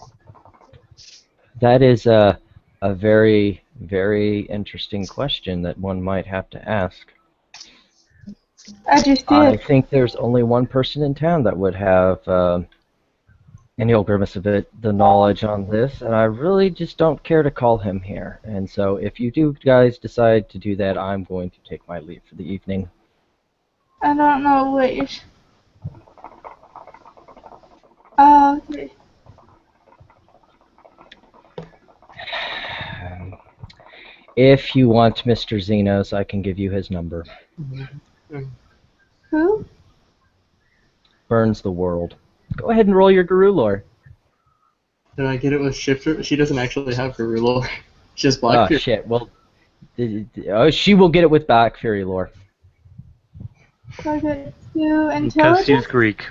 That is a very, very interesting question that one might have to ask. I just I did. think there's only one person in town that would have any old grimace of it, the knowledge on this, and I really just don't care to call him here. And so if you do guys decide to do that, I'm going to take my leave for the evening. I don't know what you're. Oh, okay. If you want Mr. Xenos, I can give you his number. Who? Burns the world. Go ahead and roll your Guru lore. Did I get it with Shifter? She doesn't actually have Guru lore. She has Oh, Black Fury. shit. Well, she will get it with Black Fury lore. So I got 2 Because intelligence. he's Greek.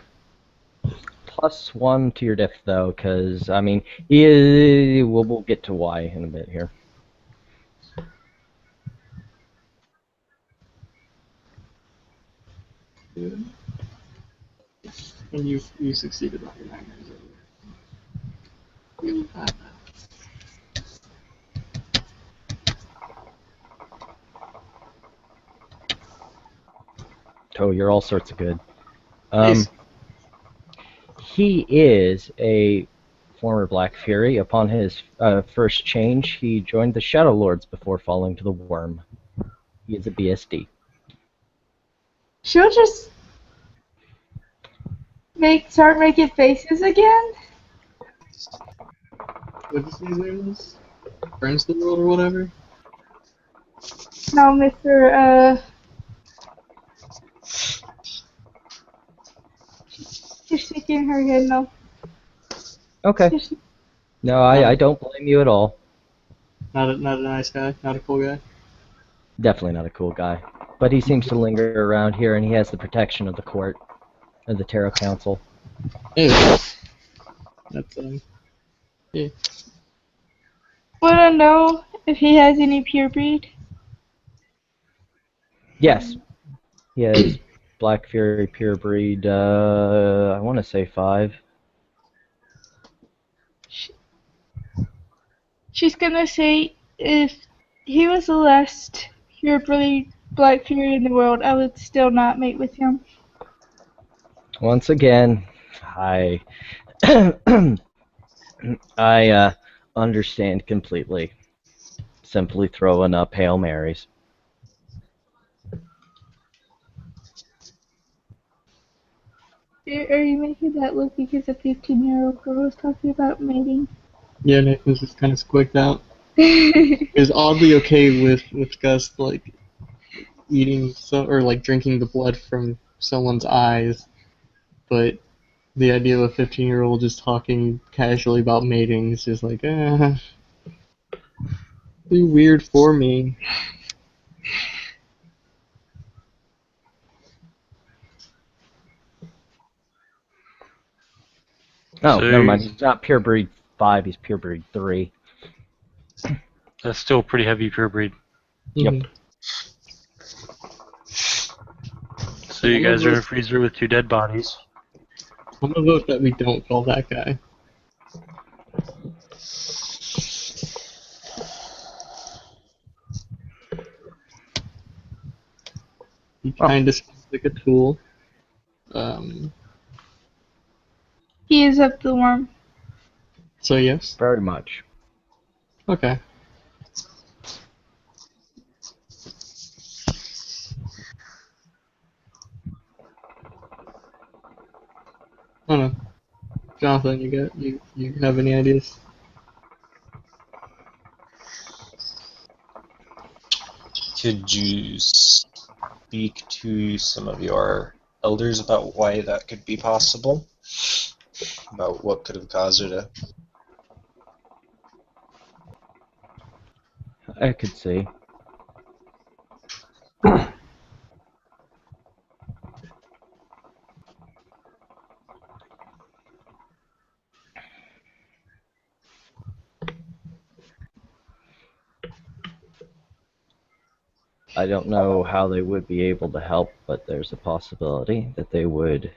+1 to your diff, though, because, I mean, we'll get to why in a bit here. And you succeeded on your nightmares earlier. Oh, you're all sorts of good. Nice. He is a former Black Fury. Upon his first change, he joined the Shadow Lords before falling to the Worm. He is a BSD. She'll just start making faces again. What did you say his name was? Burns the world or whatever? No, Mr. She's shaking her head no. Okay. She's- No, I don't blame you at all. Not a nice guy, not a cool guy. Definitely not a cool guy. But he seems to linger around here, and he has the protection of the court, of the Tarot Council. Ew. That's yeah. Wanna know if he has any pure breed? Yes. He has Black Fury pure breed, I want to say 5. She's gonna say if he was the last pure breed Black Fury in the world, I would still not mate with him. Once again, I I understand completely. Simply throwing up Hail Marys. Are you making that look because a 15-year-old girl was talking about mating? Yeah, Nathan's just kind of squicked out. Is oddly okay with Gus like eating or like drinking the blood from someone's eyes, but the idea of a 15-year-old just talking casually about mating is just like, pretty weird for me. Oh, So never mind. He's not pure breed 5. He's pure breed 3. that's still a pretty heavy pure breed. Yep. Mhm. So you guys are in a freezer with 2 dead bodies. I'm gonna vote that we don't call that guy. He kind of seems like a tool. He is up the worm. So yes. Very much. Okay. I don't know. Jonathan, you have any ideas? Could you speak to some of your elders about why that could be possible? About what could have caused her to... I could see. I don't know how they would be able to help, but there's a possibility that they would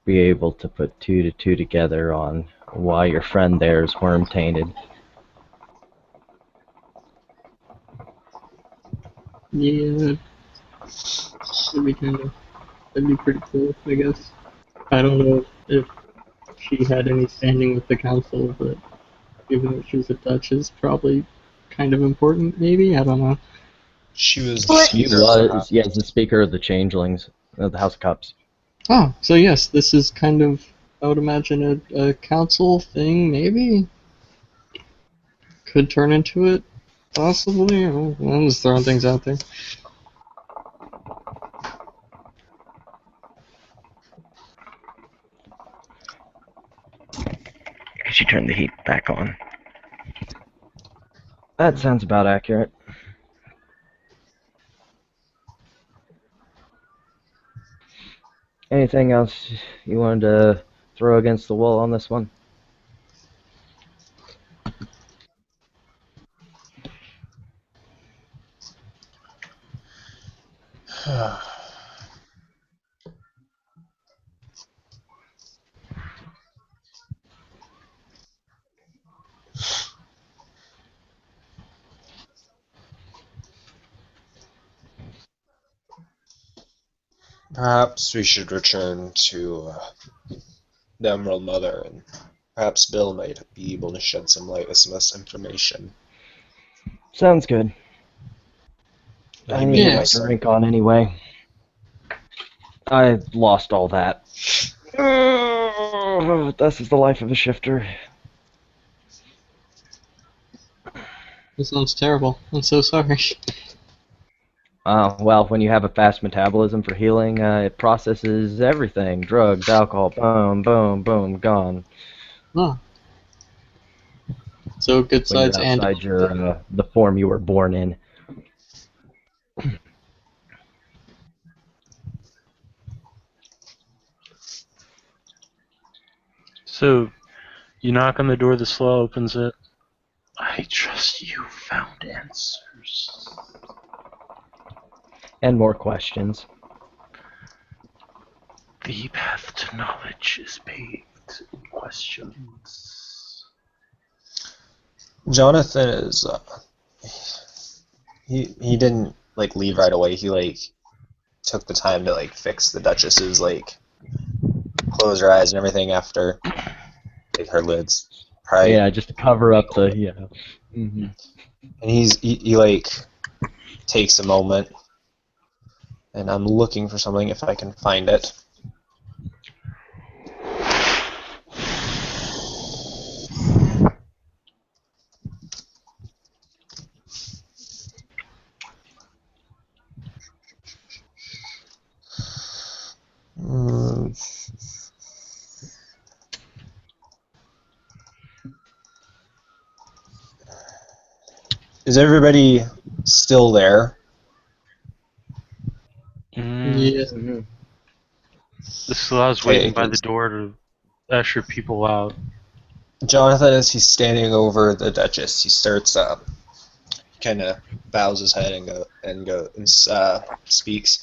be able to put 2 to 2 together on why your friend there is worm tainted. Yeah, that'd be pretty cool, I guess. I don't know if she had any standing with the council, but given that she's a duchess, probably kind of important, maybe? I don't know. She was the What? He speaker of the was, yes, the speaker of the Changelings, of the House of Cups. Oh, so yes, this is kind of, I would imagine, a council thing, maybe? Could turn into it, possibly? I'm just throwing things out there. Could you turn the heat back on? That sounds about accurate. Anything else you wanted to throw against the wall on this one? Perhaps we should return to the Emerald Mother, and perhaps Bill might be able to shed some light with some of this information. Sounds good. I need Yeah. a drink on anyway. I lost all that. This is the life of a shifter. This sounds terrible. I'm so sorry. Well, when you have a fast metabolism for healing, it processes everything. Drugs, alcohol, boom, boom, boom, gone. Huh. So good When you're sides and outside the form you were born in. So you knock on the door, the slow opens it. I trust you found answers. And more questions. The path to knowledge is paved in questions. Jonathan is he didn't like leave right away. He like took the time to like fix the Duchess's like close her eyes and everything after like her lids. Right. Yeah, just to cover up the Mm-hmm. And he like takes a moment, and I'm looking for something if I can find it. Is everybody still there? Yeah. Mhm. This allows Okay, waiting by the door to usher people out. Jonathan, as he's standing over the Duchess, he starts kind of bows his head and speaks.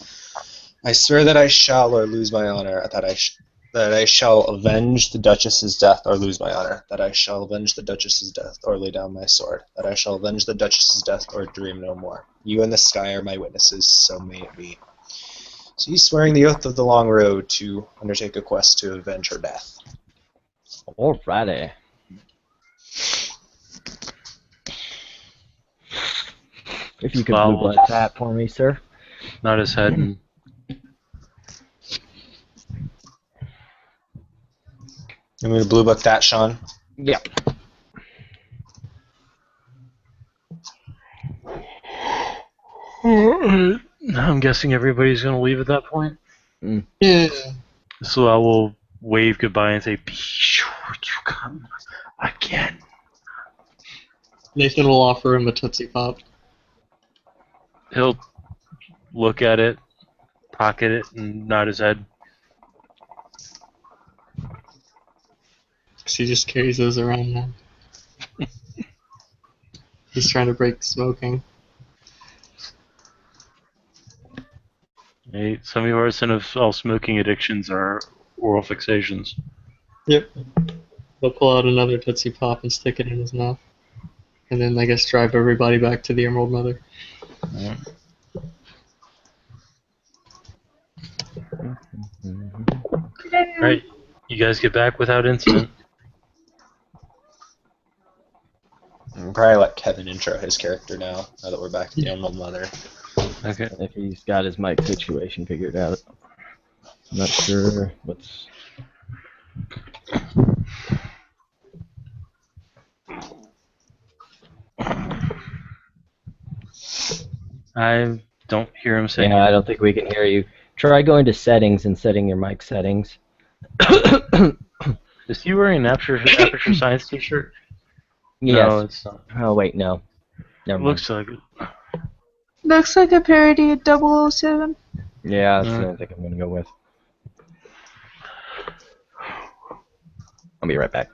I swear that I shall or lose my honor, that I shall avenge the Duchess's death or lose my honor, that I shall avenge the Duchess's death or lay down my sword, that I shall avenge the Duchess's death or dream no more. You and the sky are my witnesses, so may it be. So he's swearing the oath of the long road to undertake a quest to avenge her death. Alrighty. If you could Well, blue we'll blood that for me, sir. nod his head and I'm going to blue book that, Sean. Yep. I'm guessing everybody's going to leave at that point. Yeah. So I will wave goodbye and say, "Be sure to come again." Nathan will offer him a Tootsie Pop. He'll look at it, pocket it, and nod his head. Because he just carries those around now. He's trying to break smoking. Hey, 70% of all smoking addictions are oral fixations. Yep. He'll pull out another Tootsie Pop and stick it in his mouth. And then, I guess, drive everybody back to the Emerald Mother. Right, you guys get back without incident. I'll probably let Kevin intro his character now that we're back at the Emerald Mother. Okay. If he's got his mic situation figured out. I'm not sure what's... I don't hear him saying. Yeah, I don't think we can hear you. Try going to settings and setting your mic settings. Is he wearing an Aperture Science t-shirt? Yes. No, it's not. Oh, wait, no. Never mind. Looks like it. Looks like a parody of 007. Yeah, that's the only thing I'm going to go with. I'll be right back.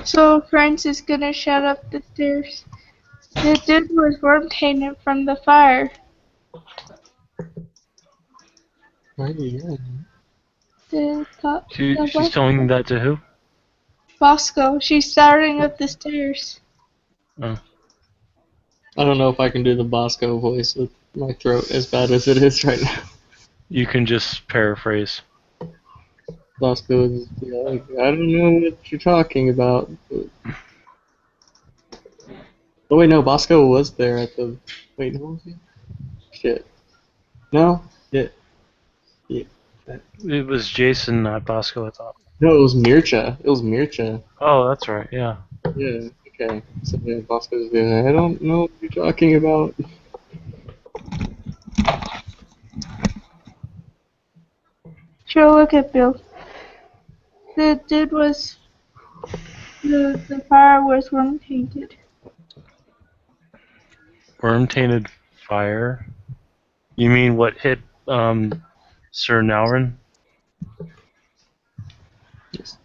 So Francis gonna shout up the stairs. The dude was worm tainted from the fire. Why are you hearing She's telling that to who? Bosco. She's starting up the stairs. Oh. I don't know if I can do the Bosco voice with my throat as bad as it is right now. You can just paraphrase. Bosco is like, I don't know what you're talking about. But... Oh wait, no, Bosco was there at the... Wait, who was he? Shit. No? Yeah. It was Jason, not Bosco, I thought. No, it was Mircha. It was Mircha. Oh, that's right, yeah. Yeah, okay. So yeah, Bosco's there. I don't know what you're talking about. Sure, look at Bill. The dude was... The fire was worm tainted. Worm-tainted fire? You mean what hit, Sir Naurin? Yes.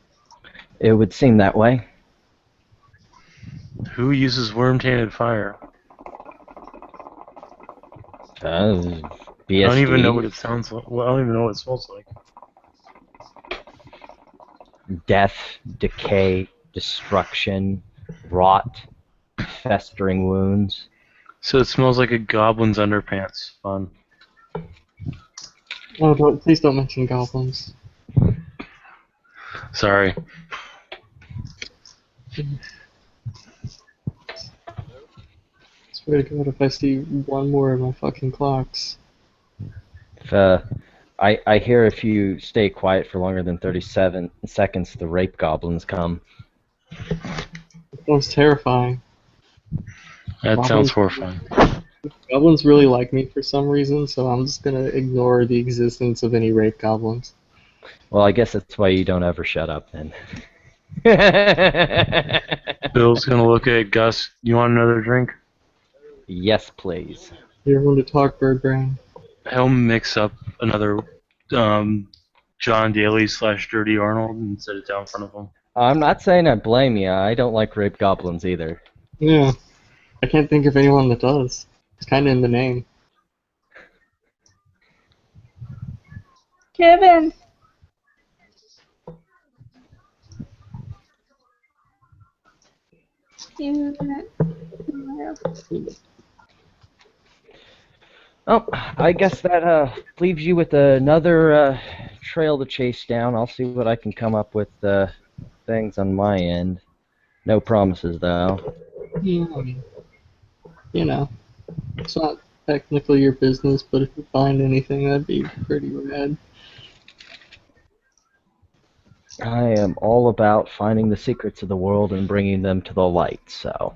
It would seem that way. Who uses worm-tainted fire? BSD. I don't even know what it sounds like. Well, I don't even know what it smells like. Death, decay, destruction, rot, festering wounds. So it smells like a goblin's underpants. Fun. Oh, please don't mention goblins. Sorry. Swear to God, if I see one more of my fucking clocks. If, I hear if you stay quiet for longer than 37 seconds, the rape goblins come. It sounds terrifying. That sounds Goblins, horrifying. goblins really like me for some reason, so I'm just gonna ignore the existence of any rape goblins. Well, I guess that's why you don't ever shut up then. Bill's gonna look at Gus. You want another drink? Yes, please. You're one to talk, bird brain. He'll mix up another John Daly / Dirty Arnold and set it down in front of him. I'm not saying I blame you. I don't like rape goblins either. Yeah. I can't think of anyone that does. It's kinda in the name. Kevin. You Oh, I guess that leaves you with another trail to chase down. I'll see what I can come up with things on my end. No promises, though. Yeah, I mean, you know, it's not technically your business, but if you find anything, that'd be pretty rad. I am all about finding the secrets of the world and bringing them to the light, so...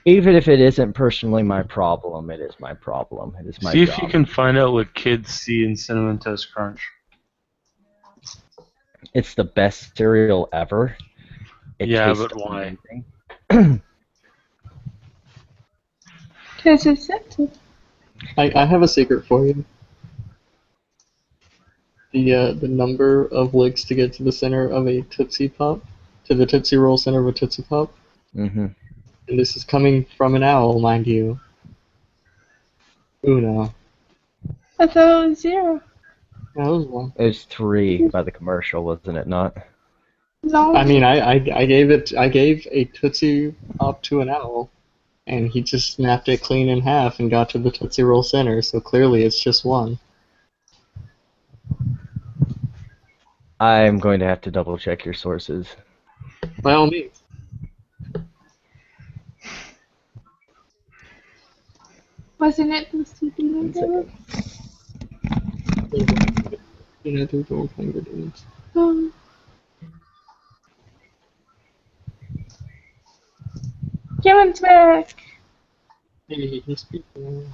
Even if it isn't personally my problem, it is my problem. It is my See if job. you can find out what kids see in Cinnamon Toast Crunch. It's the best cereal ever. It Yeah, tastes but why? amazing. Because it's empty. I have a secret for you. The number of licks to get to the center of a Tootsie Pop, to the Tootsie Roll center of a Tootsie Pop. Mm-hmm. And this is coming from an owl, mind you. Uno. I thought it was 0. That was one. It was 3 by the commercial, wasn't it not? No. I mean, I gave a Tootsie Pop to an owl, and he just snapped it clean in half and got to the Tootsie Roll center, so clearly it's just one. I'm going to have to double check your sources. By all means. Wasn't it the sleeping together? You know, there's all kinds of demons. Kevin's back. Hey, he's speaking.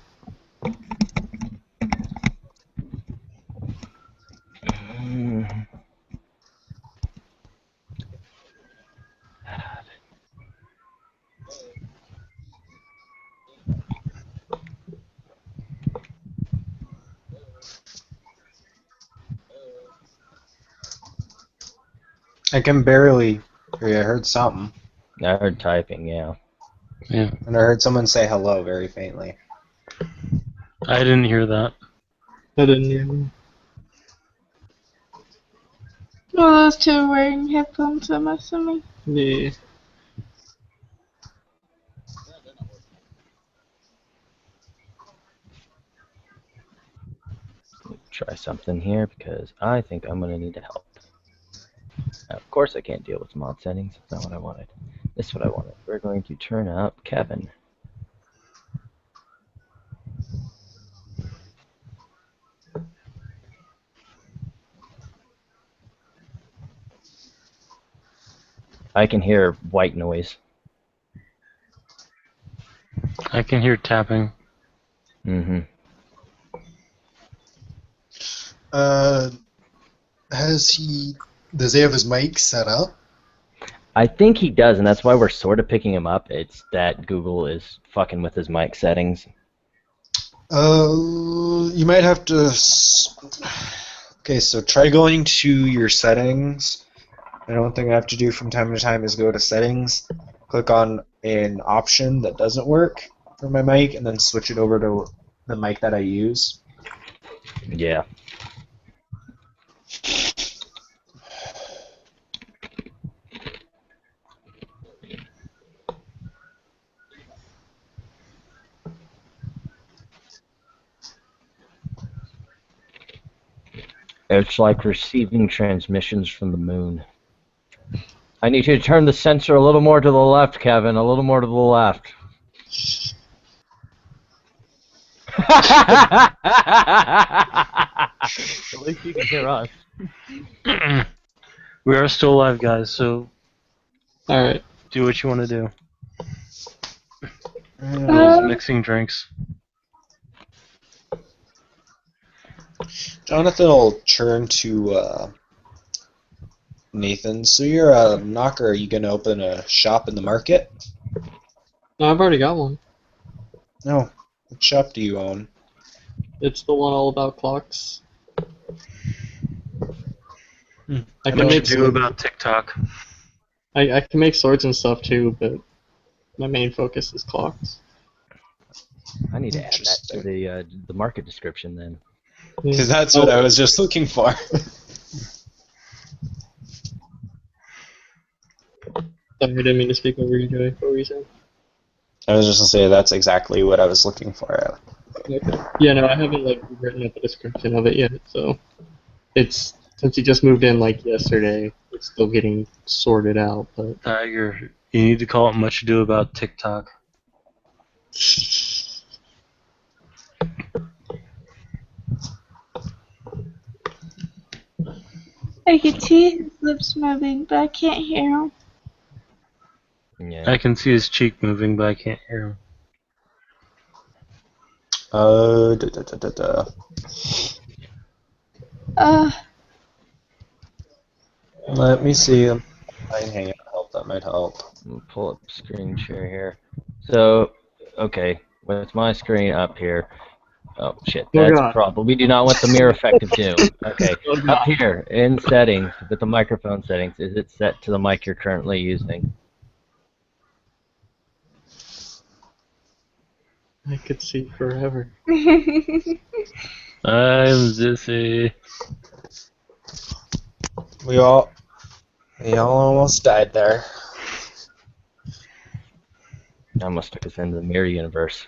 I can barely hear you. I heard something. I heard typing, yeah. Yeah, And I heard someone say hello very faintly. I didn't hear that. I didn't hear me. Well, those two are wearing headphones, I'm assuming. Yeah. Try something here because I think I'm going to need help. Now, of course I can't deal with mod settings. That's not what I wanted. This is what I wanted. We're going to turn up Kevin. I can hear white noise. I can hear tapping. Mm-hmm. Does he have his mic set up? I think he does, and that's why we're sort of picking him up. It's that Google is fucking with his mic settings. You might have to. Okay, so try going to your settings. And one thing I have to do from time to time is go to settings, click on an option that doesn't work for my mic, and then switch it over to the mic that I use. Yeah. It's like receiving transmissions from the moon. I need you to turn the sensor a little more to the left, Kevin. A little more to the left. At least you can hear us. We are still alive, guys, so Alright. Do what you want to do. Um, Mixing drinks. Jonathan will turn to Nathan. So you're a knocker. Are you going to open a shop in the market? No, I've already got one. No. What shop do you own? It's the one all about clocks. I How can much you make do about TikTok? I can make swords and stuff too, but my main focus is clocks. I need to add that to Interesting. the market description then. Because that's what I was just looking for. Sorry, I didn't mean to speak over you, Joey. What were you saying? I was just going to say that's exactly what I was looking for. Okay. Yeah, no, I haven't like written up a description of it yet, so it's since he just moved in like yesterday, it's still getting sorted out, but Tiger, you need to call it much ado about TikTok. I can see his lips moving, but I can't hear him. Yeah. I can see his cheek moving, but I can't hear him. Da. Uh, Let me see. I can hang out. Help. That might help. We'll pull up screen share here. So, okay, with my screen up here. Oh shit, Oh, that's a God. problem. We do not want the mirror effect of doom. Okay, Oh, up God. here in settings, with the microphone settings, is it set to the mic you're currently using? I could see forever. I'm Zissy. We all almost died there. I almost took us into the mirror universe.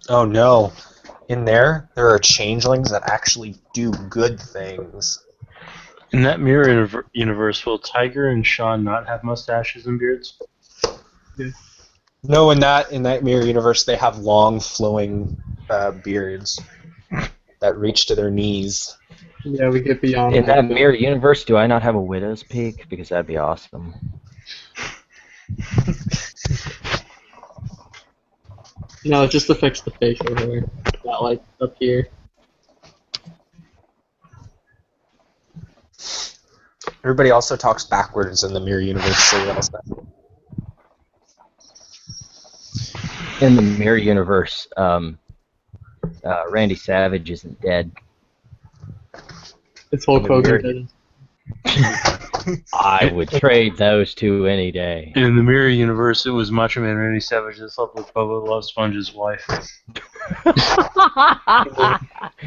Oh no. In there are changelings that actually do good things. In that mirror universe, will Tiger and Sean not have mustaches and beards? No, in that mirror universe, they have long, flowing beards that reach to their knees. Yeah, we get beyond In that the- mirror universe, do I not have a widow's peak? Because that'd be awesome. No, it just affects the facial hair, not like up here. Everybody also talks backwards in the mirror universe, so we also In the mirror universe, Randy Savage isn't dead. It's Hulk The Hogan. mirror- Dead. I would trade those two any day. In the mirror universe, it was Macho Man Randy Savage that slept with Bubba Love Sponge's wife.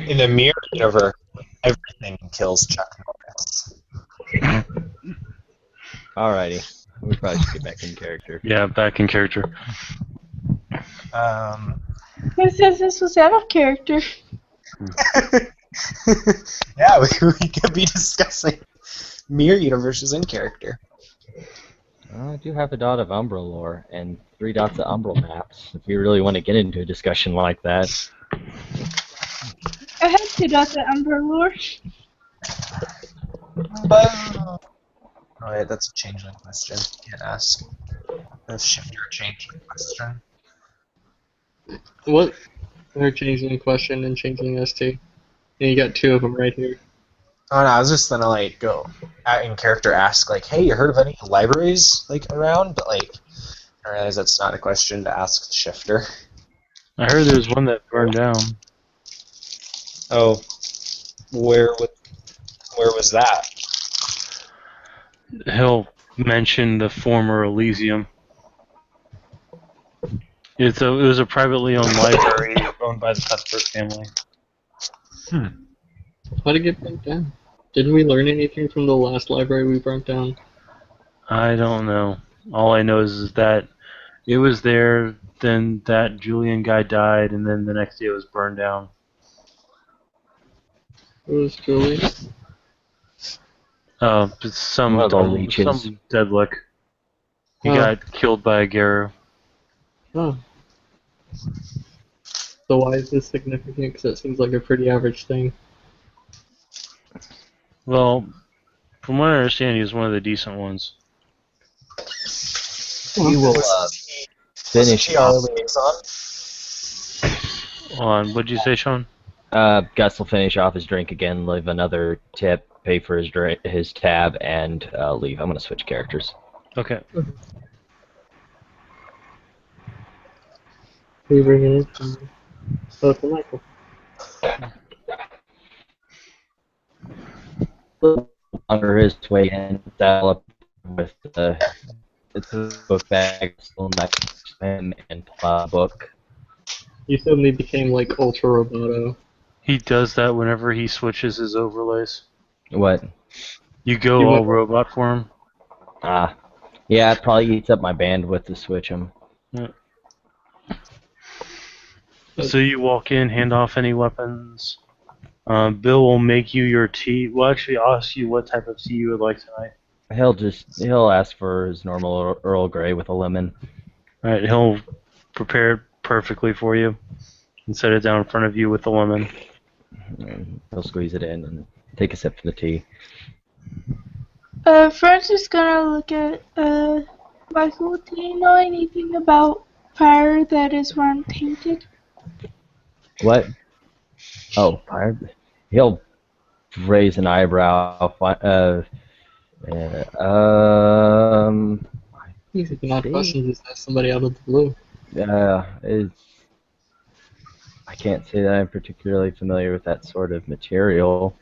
in the mirror universe, everything kills Chuck Norris. Alrighty, we probably should get back in character. Yeah, back in character. Who says this was out of character? Yeah, we could be discussing mirror universes in character. I do have a dot of Umbra lore and 3 dots of Umbra maps. If you really want to get into a discussion like that. I have 2 dots at Umber Lore. Oh wait, that's a changeling question. Can't ask. Let's shift your changeling question. What? They're changing question and changing ST. And you got 2 of them right here. Oh no, I was just gonna like go in character ask like, hey, you heard of any libraries like around? But like, I realize that's not a question to ask the shifter. I heard there was one that burned down. Oh, where was that? He'll mention the former Elysium. It was a privately owned library owned by the Cuthbert family. How'd it get burnt down? Didn't we learn anything from the last library we burnt down? I don't know. All I know is that it was there, then that Julian guy died, and then the next day it was burned down. It was Julie. It's some One of the leeches. some deadlick. He Oh. got killed by a Garrow. Oh. So why is this significant? Because that seems like a pretty average thing. Well, from what I understand, he was one of the decent ones. He will finish he our off. liaison? Hold on, what'd you say, Sean? Gus will finish off his drink again, leave another tip, pay for his tab, and leave. I'm gonna switch characters. Okay. Who are you bringing in? Oh, for Michael. Under his way in, saddle up with the book bag still next to him, and pull out a book. You suddenly became like Ultra Roboto. He does that whenever he switches his overlays. What? You go You all went- robot for him. Yeah, it probably eats up my bandwidth to switch him. So you walk in, hand off any weapons. Bill will make you your tea. Well, actually, I'll ask you what type of tea you would like tonight. He'll ask for his normal Earl Grey with a lemon. All right, he'll prepare it perfectly for you and set it down in front of you with the lemon. And he'll squeeze it in and take a sip from the tea. Francis is gonna look at, Michael, do you know anything about fire that is worm tainted? What? Oh, fire. He'll raise an eyebrow. These are not questions just ask somebody out of the blue. I can't say that I'm particularly familiar with that sort of material.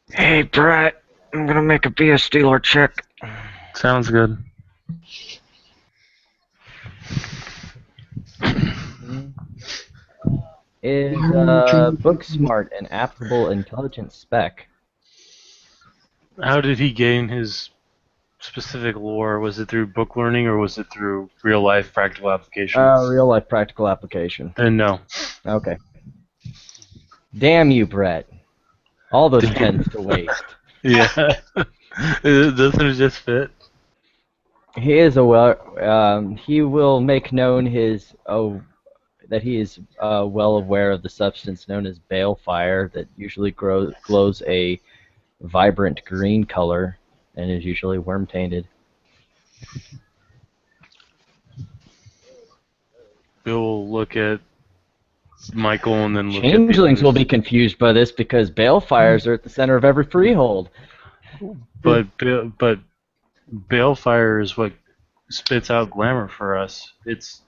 Hey, Brett, I'm gonna make a BS Steeler check. Sounds good. Is book smart an applicable intelligence spec? How did he gain his specific lore? Was it through book learning or was it through real life practical application? Real life practical application. And no. Okay. Damn you, Brett. All those pens to waste. Yeah. Doesn't it just fit? He is he will make known that he is well aware of the substance known as balefire that usually glows a vibrant green color and is usually worm tainted. Bill will look at Michael and then look Changelings at will be confused by this because balefires are at the center of every freehold. But balefire is what spits out glamour for us. It's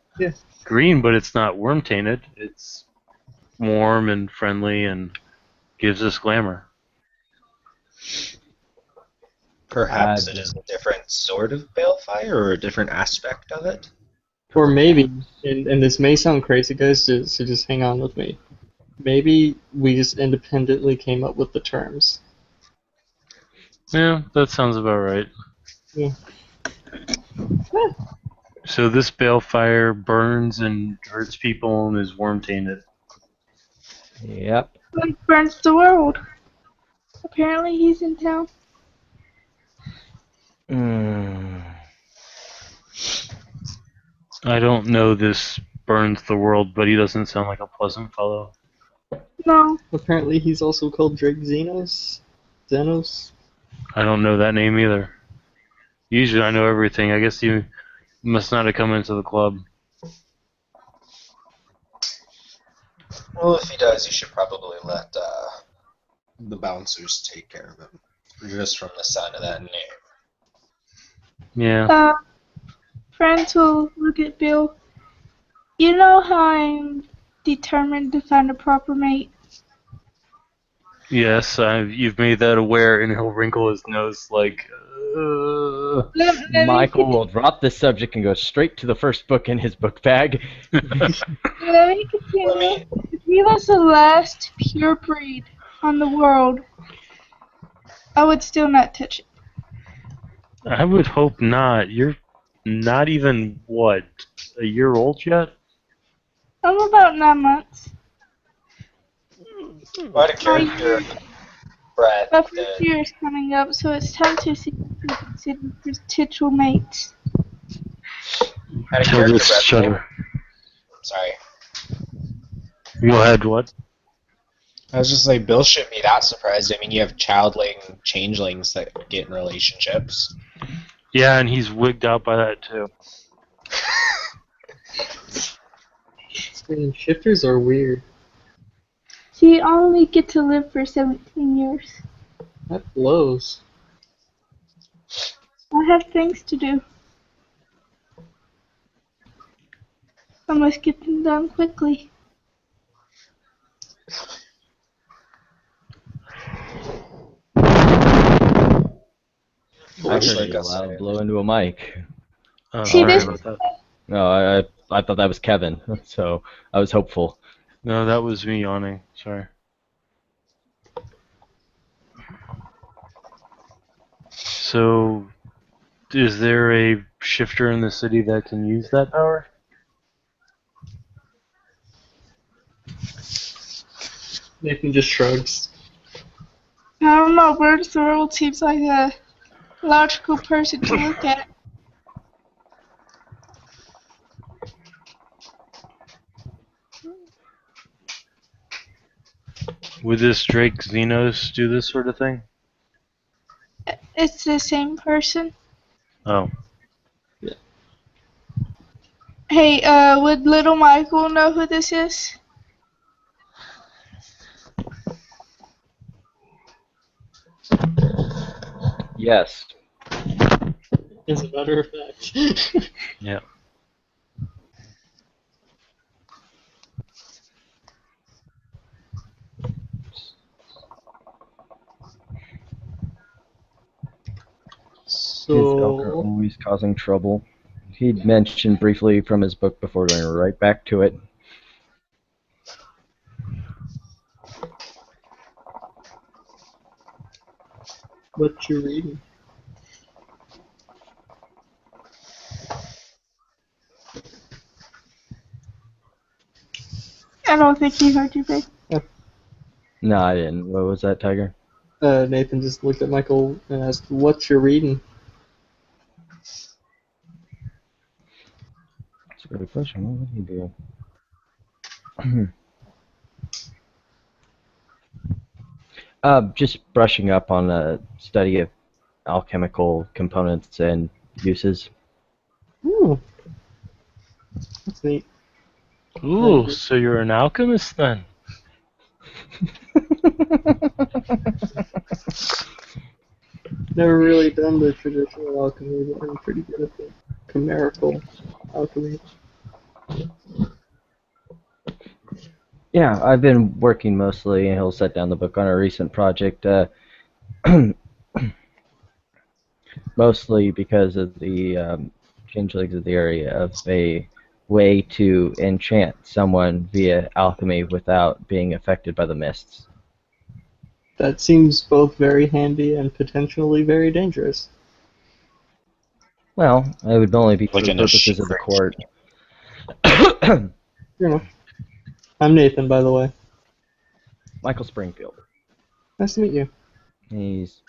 green, but it's not worm tainted. It's warm and friendly and gives us glamour. Perhaps it is a different sort of balefire or a different aspect of it. Or maybe, and this may sound crazy, guys, so just hang on with me. Maybe we just independently came up with the terms. Yeah, that sounds about right. Yeah. So this balefire burns and hurts people and is worm tainted. Yep. Like burns the world. Apparently he's in town. I don't know this burns the world, but he doesn't sound like a pleasant fellow. No. Apparently he's also called Drake Xenos. Xenos? I don't know that name either. Usually I know everything. I guess you must not have come into the club. Well, if he does, you should probably let the bouncers take care of him. Just from the sound of that name. Yeah. Friends will look at Bill. You know how I'm determined to find a proper mate? Yes, you've made that aware, and he'll wrinkle his nose like. Michael will drop this subject and go straight to the first book in his book bag. Let me continue. If he was the last pure breed on the world, I would still not touch it. I would hope not. You're not even, what, a year old yet? I'm about 9 months. Out of character, Brett. My first year is coming up, so it's time to see if we consider potential mates. Out of Tell character, this Brett. shudder. Sorry. Go ahead, what? I was just like, Bill shouldn't be that surprised. I mean, you have childling changelings that get in relationships. Yeah, and he's wigged out by that too. And shifters are weird. So you only get to live for 17 years. That blows. I have things to do. I must get them done quickly. I heard Actually, I you guess loud blow into a mic. Oh, See sorry this? about that. No, I thought that was Kevin, so I was hopeful. No, that was me yawning. Sorry. So, is there a shifter in the city that can use that power? Nathan just shrugs. I don't know, Bird of the World seems like a logical person to look at. Would this Drake Xenos do this sort of thing? It's the same person. Oh. Hey, would little Michael know who this is? Yes. As a matter of fact. Yeah. His elk are So, always causing trouble. He'd mentioned briefly from his book before going right back to it. what you reading? I don't think he heard you, babe. No, I didn't. What was that, Tiger? Nathan just looked at Michael and asked, "What you're reading?" That's a good question. What would he do? Just brushing up on a study of alchemical components and uses. Ooh, that's neat. Ooh, so you're an alchemist then? Never really done the traditional alchemy, but I'm pretty good at the chimerical alchemy. Yeah, I've been working mostly, and he'll set down the book on a recent project, mostly because of the changelings of the area, of a way to enchant someone via alchemy without being affected by the mists. That seems both very handy and potentially very dangerous. Well, it would only be for Like the in a purposes of the court. You know. I'm Nathan, by the way. Michael Springfield. Nice to meet you. He's.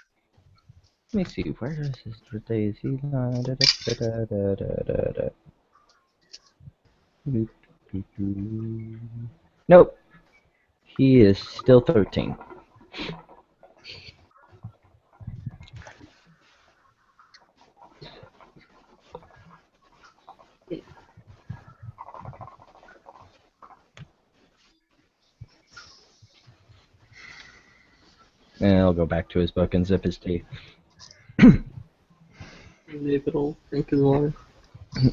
Let me see. Where is his birthday? Is he? Nope. He is still 13. And I'll go back to his book and zip his teeth. David will drink his water.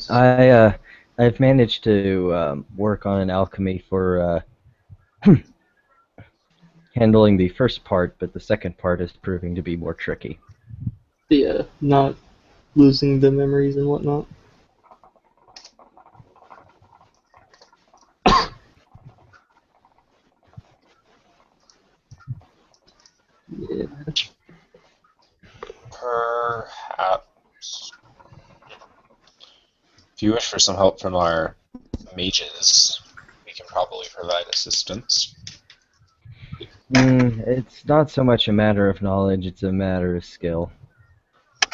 I've managed to work on an alchemy for handling the first part, but the second part is proving to be more tricky. Yeah, not losing the memories and whatnot. Yeah. Perhaps. If you wish for some help from our mages, we can probably provide assistance. It's not so much a matter of knowledge, it's a matter of skill.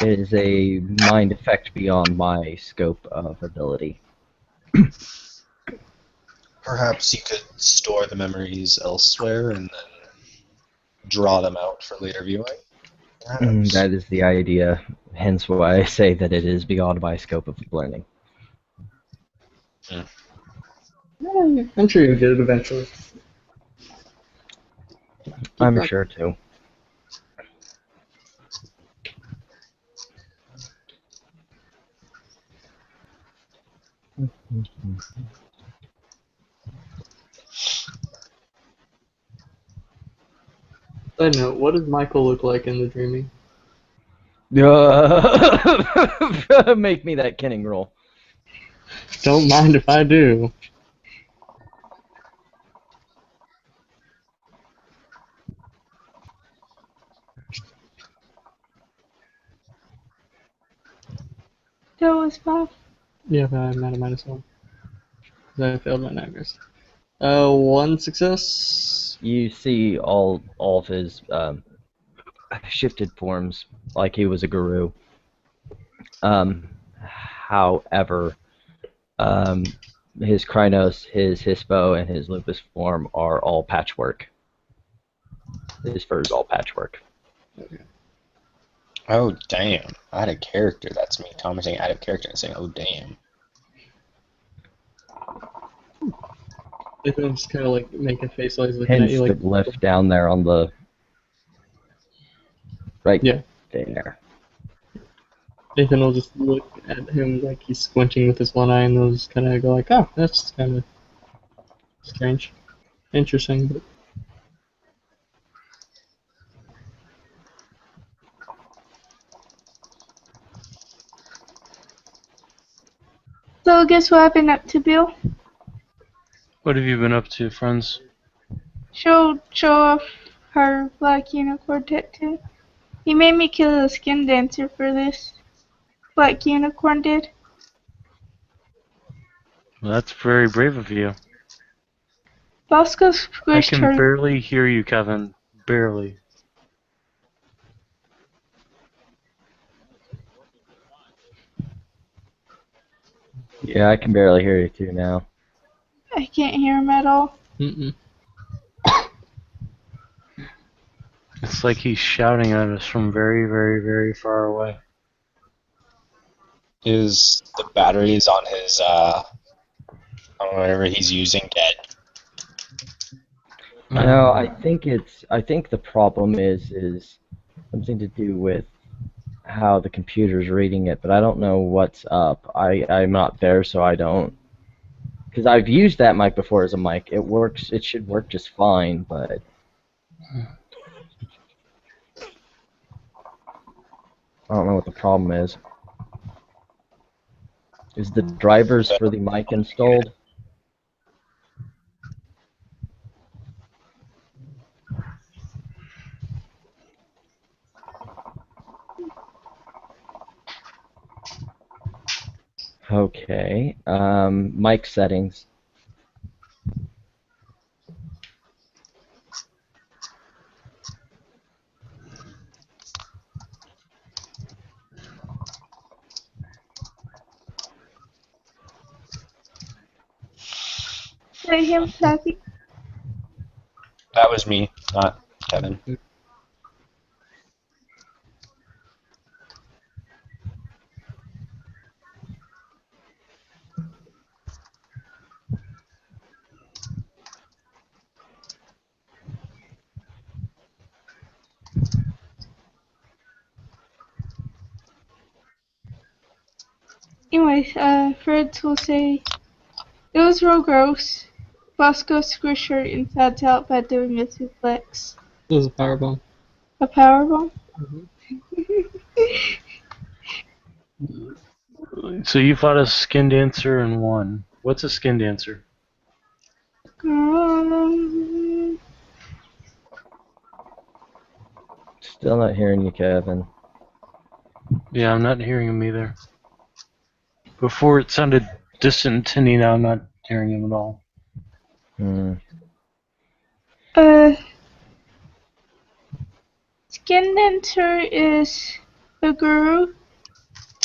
It is a mind effect beyond my scope of ability. Perhaps you could store the memories elsewhere and then draw them out for later viewing. Perhaps. That is the idea. Hence why I say that it is beyond my scope of learning. I'm sure you'll get it eventually. I'm rocking. sure too. Side note, what does Michael look like in the dreaming? Make me that kenning roll. Don't mind if I do. That was 5. Yeah, but I'm at a -1. 'Cause I failed my nightmares. 1 success. You see all of his shifted forms like he was a guru. However, his Krynos, his Hispo, and his Lupus form are all patchwork. His fur is all patchwork. Oh, damn. Out of character. That's me commenting out of character and saying, oh, damn. Nathan will just kind of like make a face while he's looking at Hence you, the like, glyph down there on the right Yeah. there. Nathan will just look at him like he's squinting with his one eye, and they'll just kind of go like, "Oh, that's kind of strange, interesting." But So guess what I've been up to, Bill? What have you been up to, friends? Show off her Black Unicorn tattoo. He made me kill a skin dancer for this. Black Unicorn did. Well, that's very brave of you. Bosco I squished can her. barely hear you, Kevin. Barely. Yeah, I can barely hear you too now. I can't hear him at all. It's like he's shouting at us from very, very, very far away. Is the batteries on his, I don't know, whatever he's using dead? No, I think the problem is something to do with how the computer's reading it, but I don't know what's up. I'm not there, so I don't. Because I've used that mic before as a mic. It works. It should work just fine, but I don't know what the problem is. Is the drivers for the mic installed? Okay. Mic settings. Is that him, Kathy? That was me, not Kevin. Anyways, Fred will say, it was real gross. Bosco squished her insides out by doing a suplex. it was a powerbomb. A powerbomb? So you fought a skin dancer and won. What's a skin dancer? Still not hearing you, Kevin. Yeah, I'm not hearing him either. Before it sounded distant to me, now I'm not hearing him at all. Skin dancer is a guru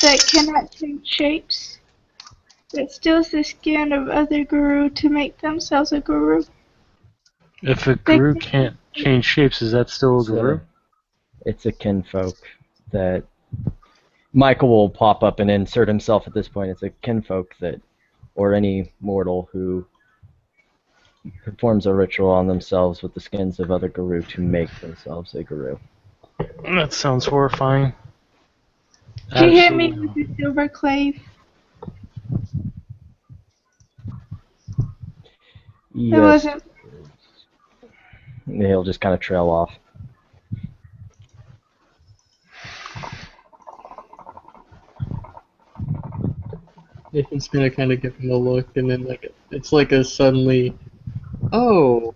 that cannot change shapes, that steals the skin of other guru to make themselves a guru. If a guru can't change shapes. Is that still a guru? It's a kinfolk that Michael will pop up and insert himself at this point. It's a kinfolk that, or any mortal who performs a ritual on themselves with the skins of other guru to make themselves a guru. That sounds horrifying. Did you hit me Absolutely. with the silver clave? It Yes. wasn't. He'll just kind of trail off. Nathan's gonna kind of give him a look, and then it's like a suddenly, oh,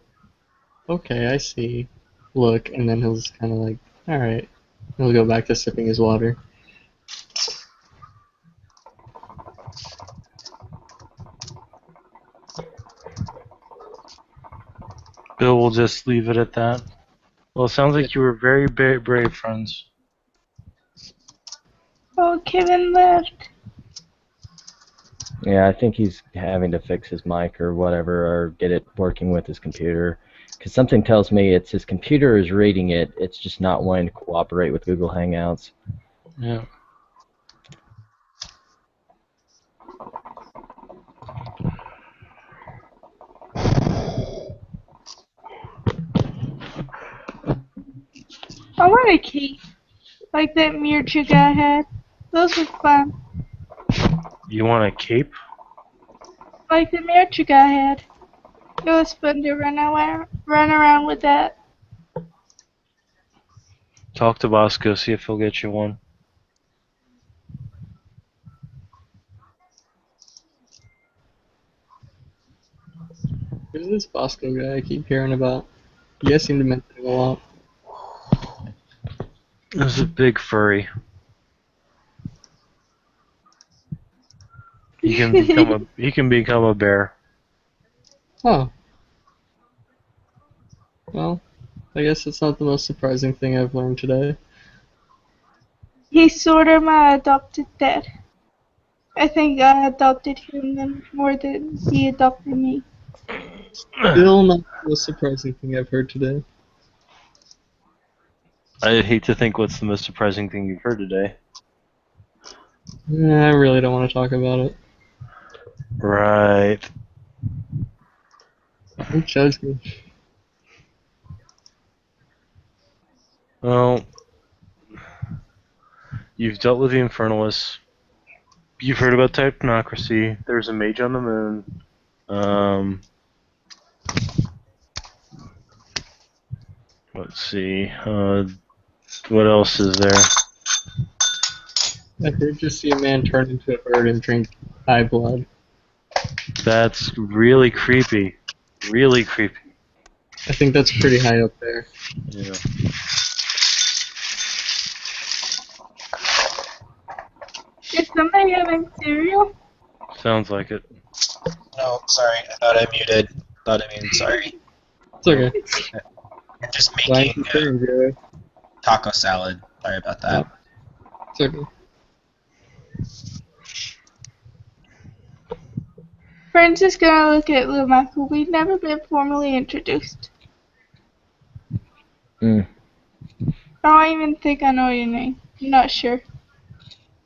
okay, I see. Look, and then he'll just kind of like, all right. He'll go back to sipping his water. Bill will just leave it at that. Well, it sounds like you were very brave, friends. Oh, Kevin left. Yeah, I think he's having to fix his mic or whatever, or get it working with his computer. Because something tells me it's his computer is reading it, it's just not wanting to cooperate with Google Hangouts. Yeah. I want a key, like that Mewtwo guy had. Those were fun. You want a cape? Like the Mewtwo guy had. It was fun to run around with that. Talk to Bosco, see if he'll get you one. Who's this Bosco guy I keep hearing about? You guys seem to mention him a lot. There's a big furry. He can become a bear. Oh. Well, I guess it's not the most surprising thing I've learned today. He's sort of my adopted dad. I think I adopted him more than he adopted me. Still not the most surprising thing I've heard today. I hate to think what's the most surprising thing you've heard today. I really don't want to talk about it. Right. Don't judge me. Well, you've dealt with the Infernalists. You've heard about technocracy. There's a mage on the moon. Let's see. What else is there? I did just see a man turn into a bird and drink high blood. That's really creepy. Really creepy. I think that's pretty high up there. Yeah. Is somebody having cereal? Sounds like it. No, sorry, I thought I muted. Sorry. It's okay. I'm just Why making you saying, Joey? taco salad. Sorry about that. It's okay. Friends is gonna look at Lil Michael. We've never been formally introduced. Mm. I don't even think I know your name. I'm not sure.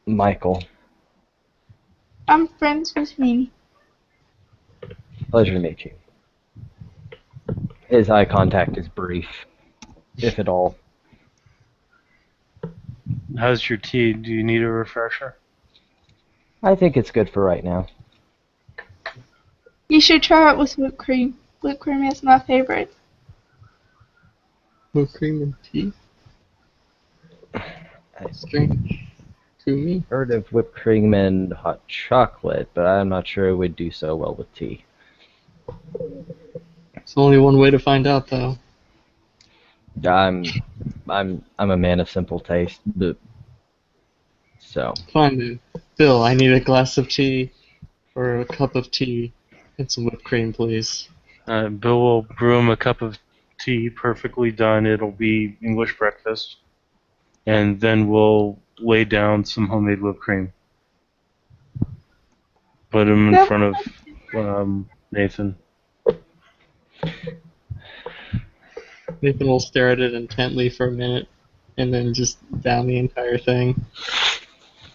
Michael. I'm friends with Meanie. Pleasure to meet you. His eye contact is brief, if at all. How's your tea? Do you need a refresher? I think it's good for right now. You should try it with whipped cream. Whipped cream is my favorite. Whipped cream and tea? Strange. To me. Heard of whipped cream and hot chocolate, but I'm not sure it would do so well with tea. It's only one way to find out, though. I'm a man of simple taste, but so Fine, dude. Bill, I need a glass of tea, or a cup of tea, and some whipped cream, please. Bill will brew him a cup of tea, perfectly done. It'll be English breakfast. And then we'll lay down some homemade whipped cream. Put him in front of Nathan. Nathan will stare at it intently for a minute, and then just down the entire thing.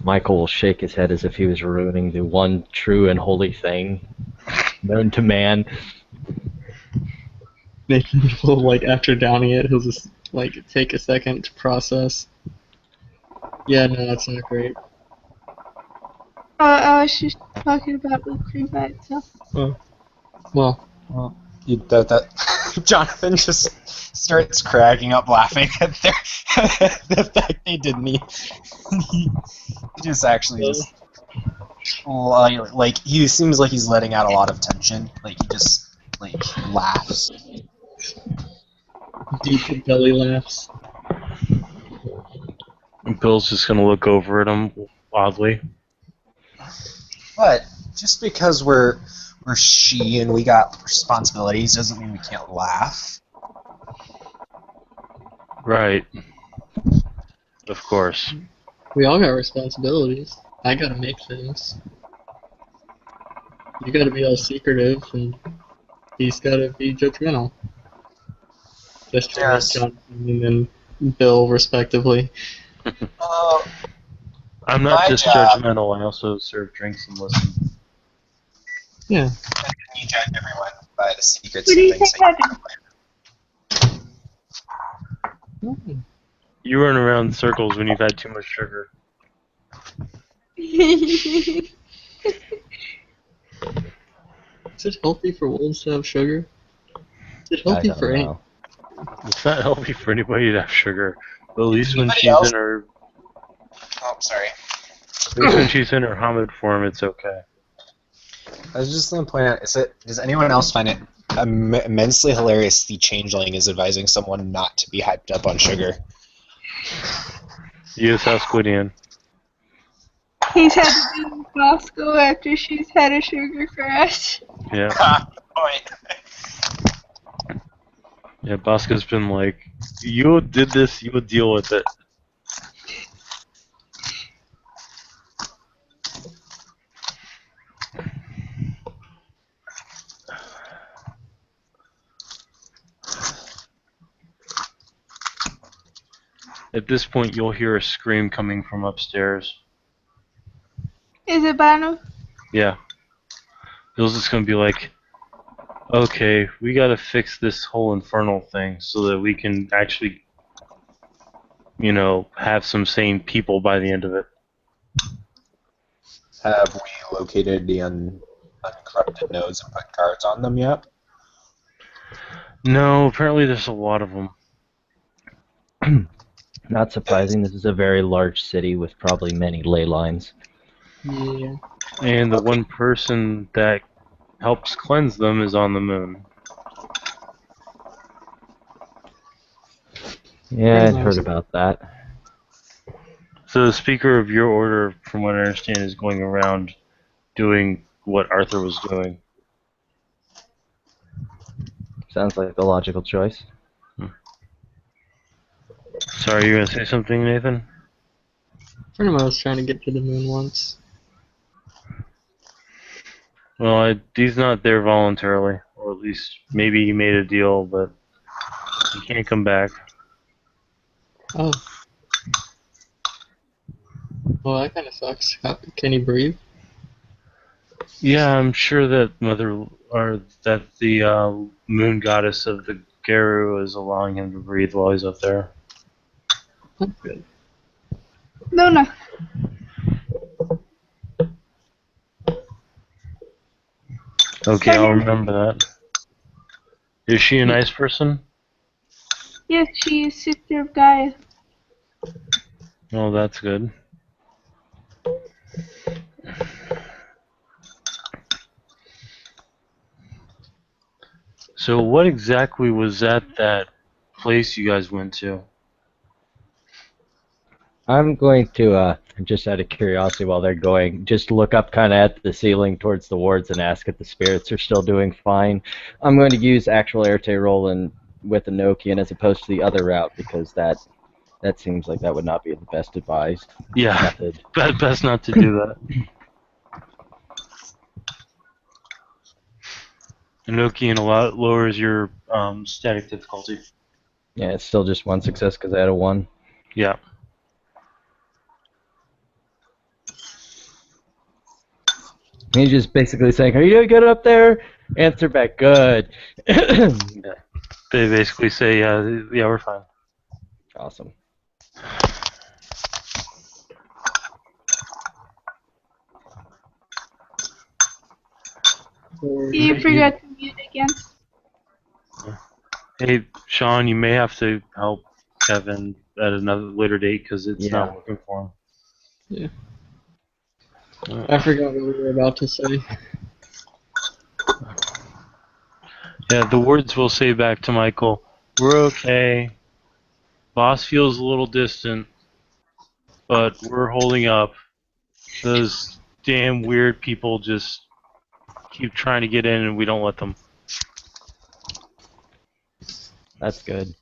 Michael will shake his head as if he was ruining the one true and holy thing known to man. Nathan will, like, after downing it, he'll just, like, take a second to process. Yeah, no, that's not great. I was just talking about whipped cream by itself. Oh. Well, Jonathan just starts cracking up laughing at the fact they didn't eat. He just actually just like he seems like he's letting out a lot of tension. Like he just like laughs. deep belly laughs. And Bill's just gonna look over at him oddly. But just because we're she and we got responsibilities doesn't mean we can't laugh. Right. Of course. We all got responsibilities. I gotta make things. You gotta be all secretive, and he's gotta be judgmental. Gesturing at Yes. Jonathan and Bill, respectively. I'm not My just job. judgmental, I also serve drinks and listen. Yeah. You judge everyone by the secrets What do and you things think that you happened? You run around in circles when you've had too much sugar. Is it healthy for wolves to have sugar? Is it I healthy don't for any? know. It's not healthy for anybody to have sugar. But at least when Anybody she's else? in her Oh, sorry. at least when she's in her Hamid form, it's okay. I was just going to point out, does anyone else find it immensely hilarious the changeling is advising someone not to be hyped up on sugar? U.S. House Squidian. He's had to do with Moscow after she's had a sugar crash. Yeah. Point. Yeah, Bosco's been like, you did this, you would deal with it. At this point, you'll hear a scream coming from upstairs. Is it Banu? Yeah. Bill's just gonna be like, okay, we gotta fix this whole infernal thing so that we can actually, have some sane people by the end of it. Have we located the uncorrupted nodes and put cards on them yet? No, apparently there's a lot of them. Not surprising, this is a very large city with probably many ley lines. Yeah. And the Okay. one person that helps cleanse them is on the moon. Yeah, I'd heard about that. So the speaker of your order, from what I understand, is going around doing what Arthur was doing. Sounds like the logical choice. Sorry, you were gonna say something, Nathan? A friend of mine was trying to get to the moon once. Well, he's not there voluntarily, or at least maybe he made a deal, but he can't come back. Oh. Well, that kind of sucks. Can he breathe? Yeah, I'm sure that the moon goddess of the Geru is allowing him to breathe while he's up there. That's good. Luna. Okay, I'll remember that. Is she a nice person? Yes, she is sister of Gaia. Oh, that's good. So what exactly was at that place you guys went to? I'm going to, just out of curiosity while they're going, just look up kind of at the ceiling towards the wards and ask if the spirits are still doing fine. I'm going to use actual Erte roll and with Enochian as opposed to the other route because that seems like that would not be the best advised method. Best not to do that. Enochian a lot lowers your static difficulty. Yeah, it's still just one success because I had a 1. Yeah. He's just basically saying, "Are you doing good up there?" Answer back, "Good." Yeah. They basically say, yeah, we're fine. Awesome. You forgot to mute again. Hey, Sean, you may have to help Kevin at another later date because it's Yeah. not working for him. Yeah. I forgot what we were about to say. Yeah, the words will say back to Michael, we're okay. Boss feels a little distant, but we're holding up. Those damn weird people just keep trying to get in and we don't let them. That's good.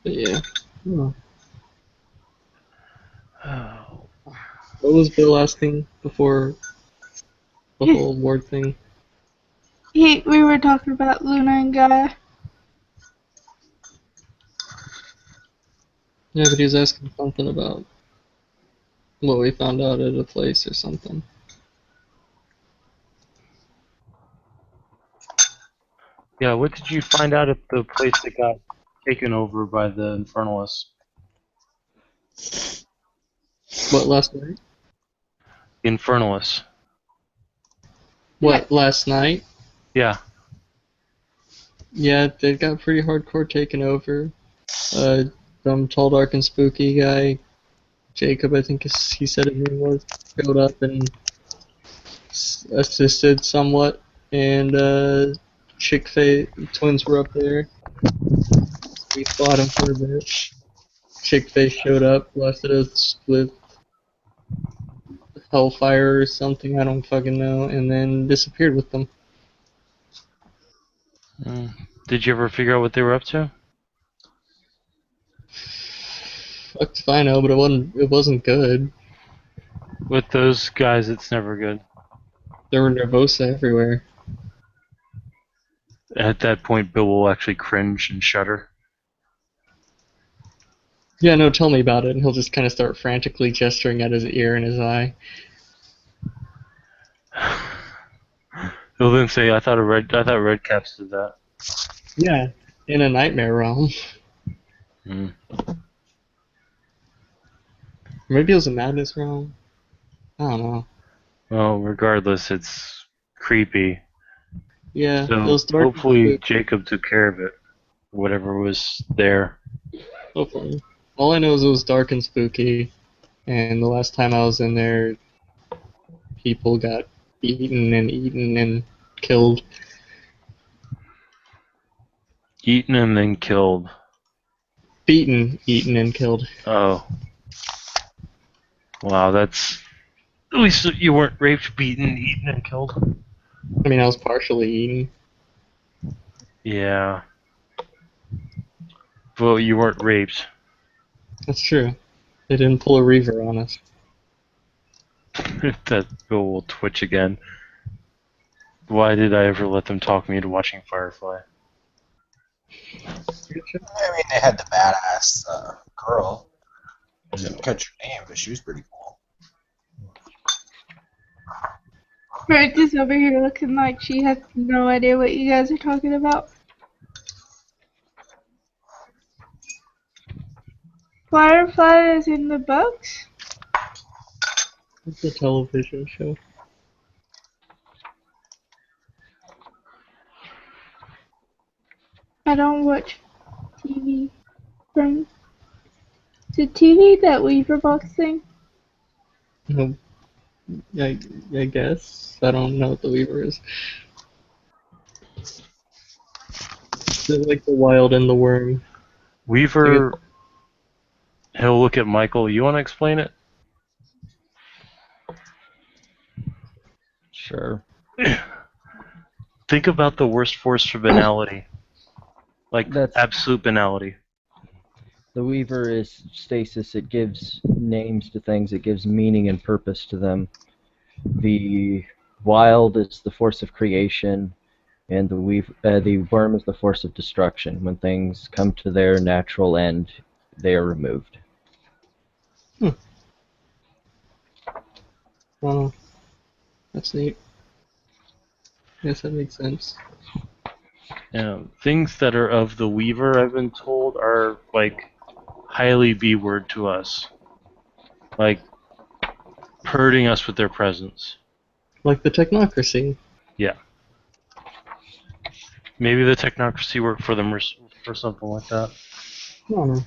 But yeah. Oh. Oh. What was the last thing before the whole ward thing? We were talking about Luna and Gaia. Yeah, but he was asking something about what we found out at a place or something. Yeah, what did you find out at the place that got taken over by the Infernalists? What, last night? Infernalists. What, last night? Yeah. Yeah, they got pretty hardcore taken over. Some tall, dark, and spooky guy, Jacob, I think he said his name was, showed up and assisted somewhat, and Chick-fil-A twins were up there. We fought him for a bit. Chick-fil-A showed up, blasted us with hellfire or something, I don't fucking know, and then disappeared with them. Did you ever figure out what they were up to? Fuck if I know, but it wasn't good. With those guys, it's never good. There were Nervosa everywhere. At that point, Bill will actually cringe and shudder. Yeah, no, tell me about it, and he'll just kind of start frantically gesturing at his ear and his eye. He'll then say, "I thought Red Caps did that." Yeah, in a nightmare realm. Mm. Maybe it was a madness realm. I don't know. Well, regardless, it's creepy. Yeah, it So was dark and hopefully spooky. Jacob took care of it. Whatever was there. Hopefully. All I know is it was dark and spooky, and the last time I was in there, people got eaten and killed. Eaten and then killed. Beaten, eaten, and killed. Oh. Wow, that's... At least you weren't raped, beaten, eaten, and killed. I mean, I was partially eaten. Yeah. Well, you weren't raped. That's true. They didn't pull a reaver on us. That Bill will twitch again. Why did I ever let them talk me into watching Firefly? I mean, they had the badass girl. I didn't catch her name, but she was pretty cool. Bert is over here looking like she has no idea what you guys are talking about. Firefly is in the books? It's a television show. I don't watch TV from the TV, that Weaver box thing. No, I guess. I don't know what the Weaver is. They're like the wild and the worm. Weaver, he'll look at Michael. You want to explain it? Sure. Think about the worst force for banality. Like, That's absolute banality. the Weaver is stasis. It gives names to things. It gives meaning and purpose to them. The wild is the force of creation, and the worm is the force of destruction. When things come to their natural end, they are removed. Wow, that's neat. I guess that makes sense. Things that are of the Weaver, I've been told, are like highly B-word to us. Like hurting us with their presence. Like the technocracy. Yeah. Maybe the technocracy worked for them or something like that. I don't know.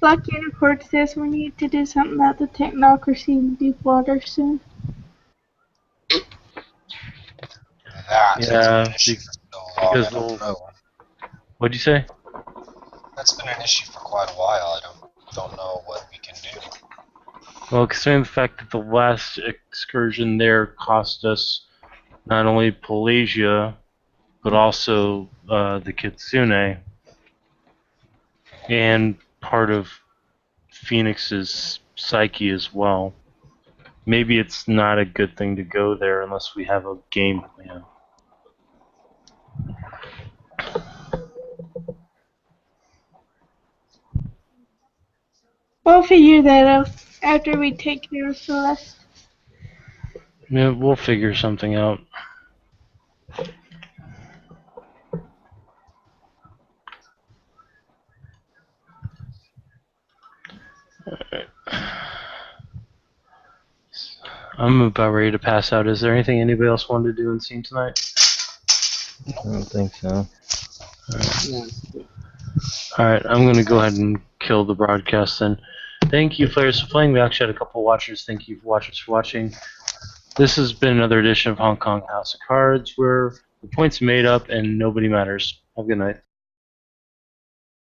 Black Unicorn says we need to do something about the technocracy in deep water soon. That has been Yeah, an issue for so long. because I don't know. What'd you say? That's been an issue for quite a while. I don't know what we can do. Well, considering the fact that the last excursion there cost us not only Pelagia, but also the Kitsune, and part of Phoenix's psyche as well. Maybe it's not a good thing to go there unless we have a game plan. We'll figure that out after we take care of Celeste. Yeah, we'll figure something out. I'm about ready to pass out. Is there anything anybody else wanted to do in scene tonight? I don't think so. Alright, I'm going to go ahead and kill the broadcast then. Thank you, players, for playing. We actually had a couple watchers. Thank you, watchers, for watching. This has been another edition of Hong Kong House of Cards, where the points are made up and nobody matters. Have a good night.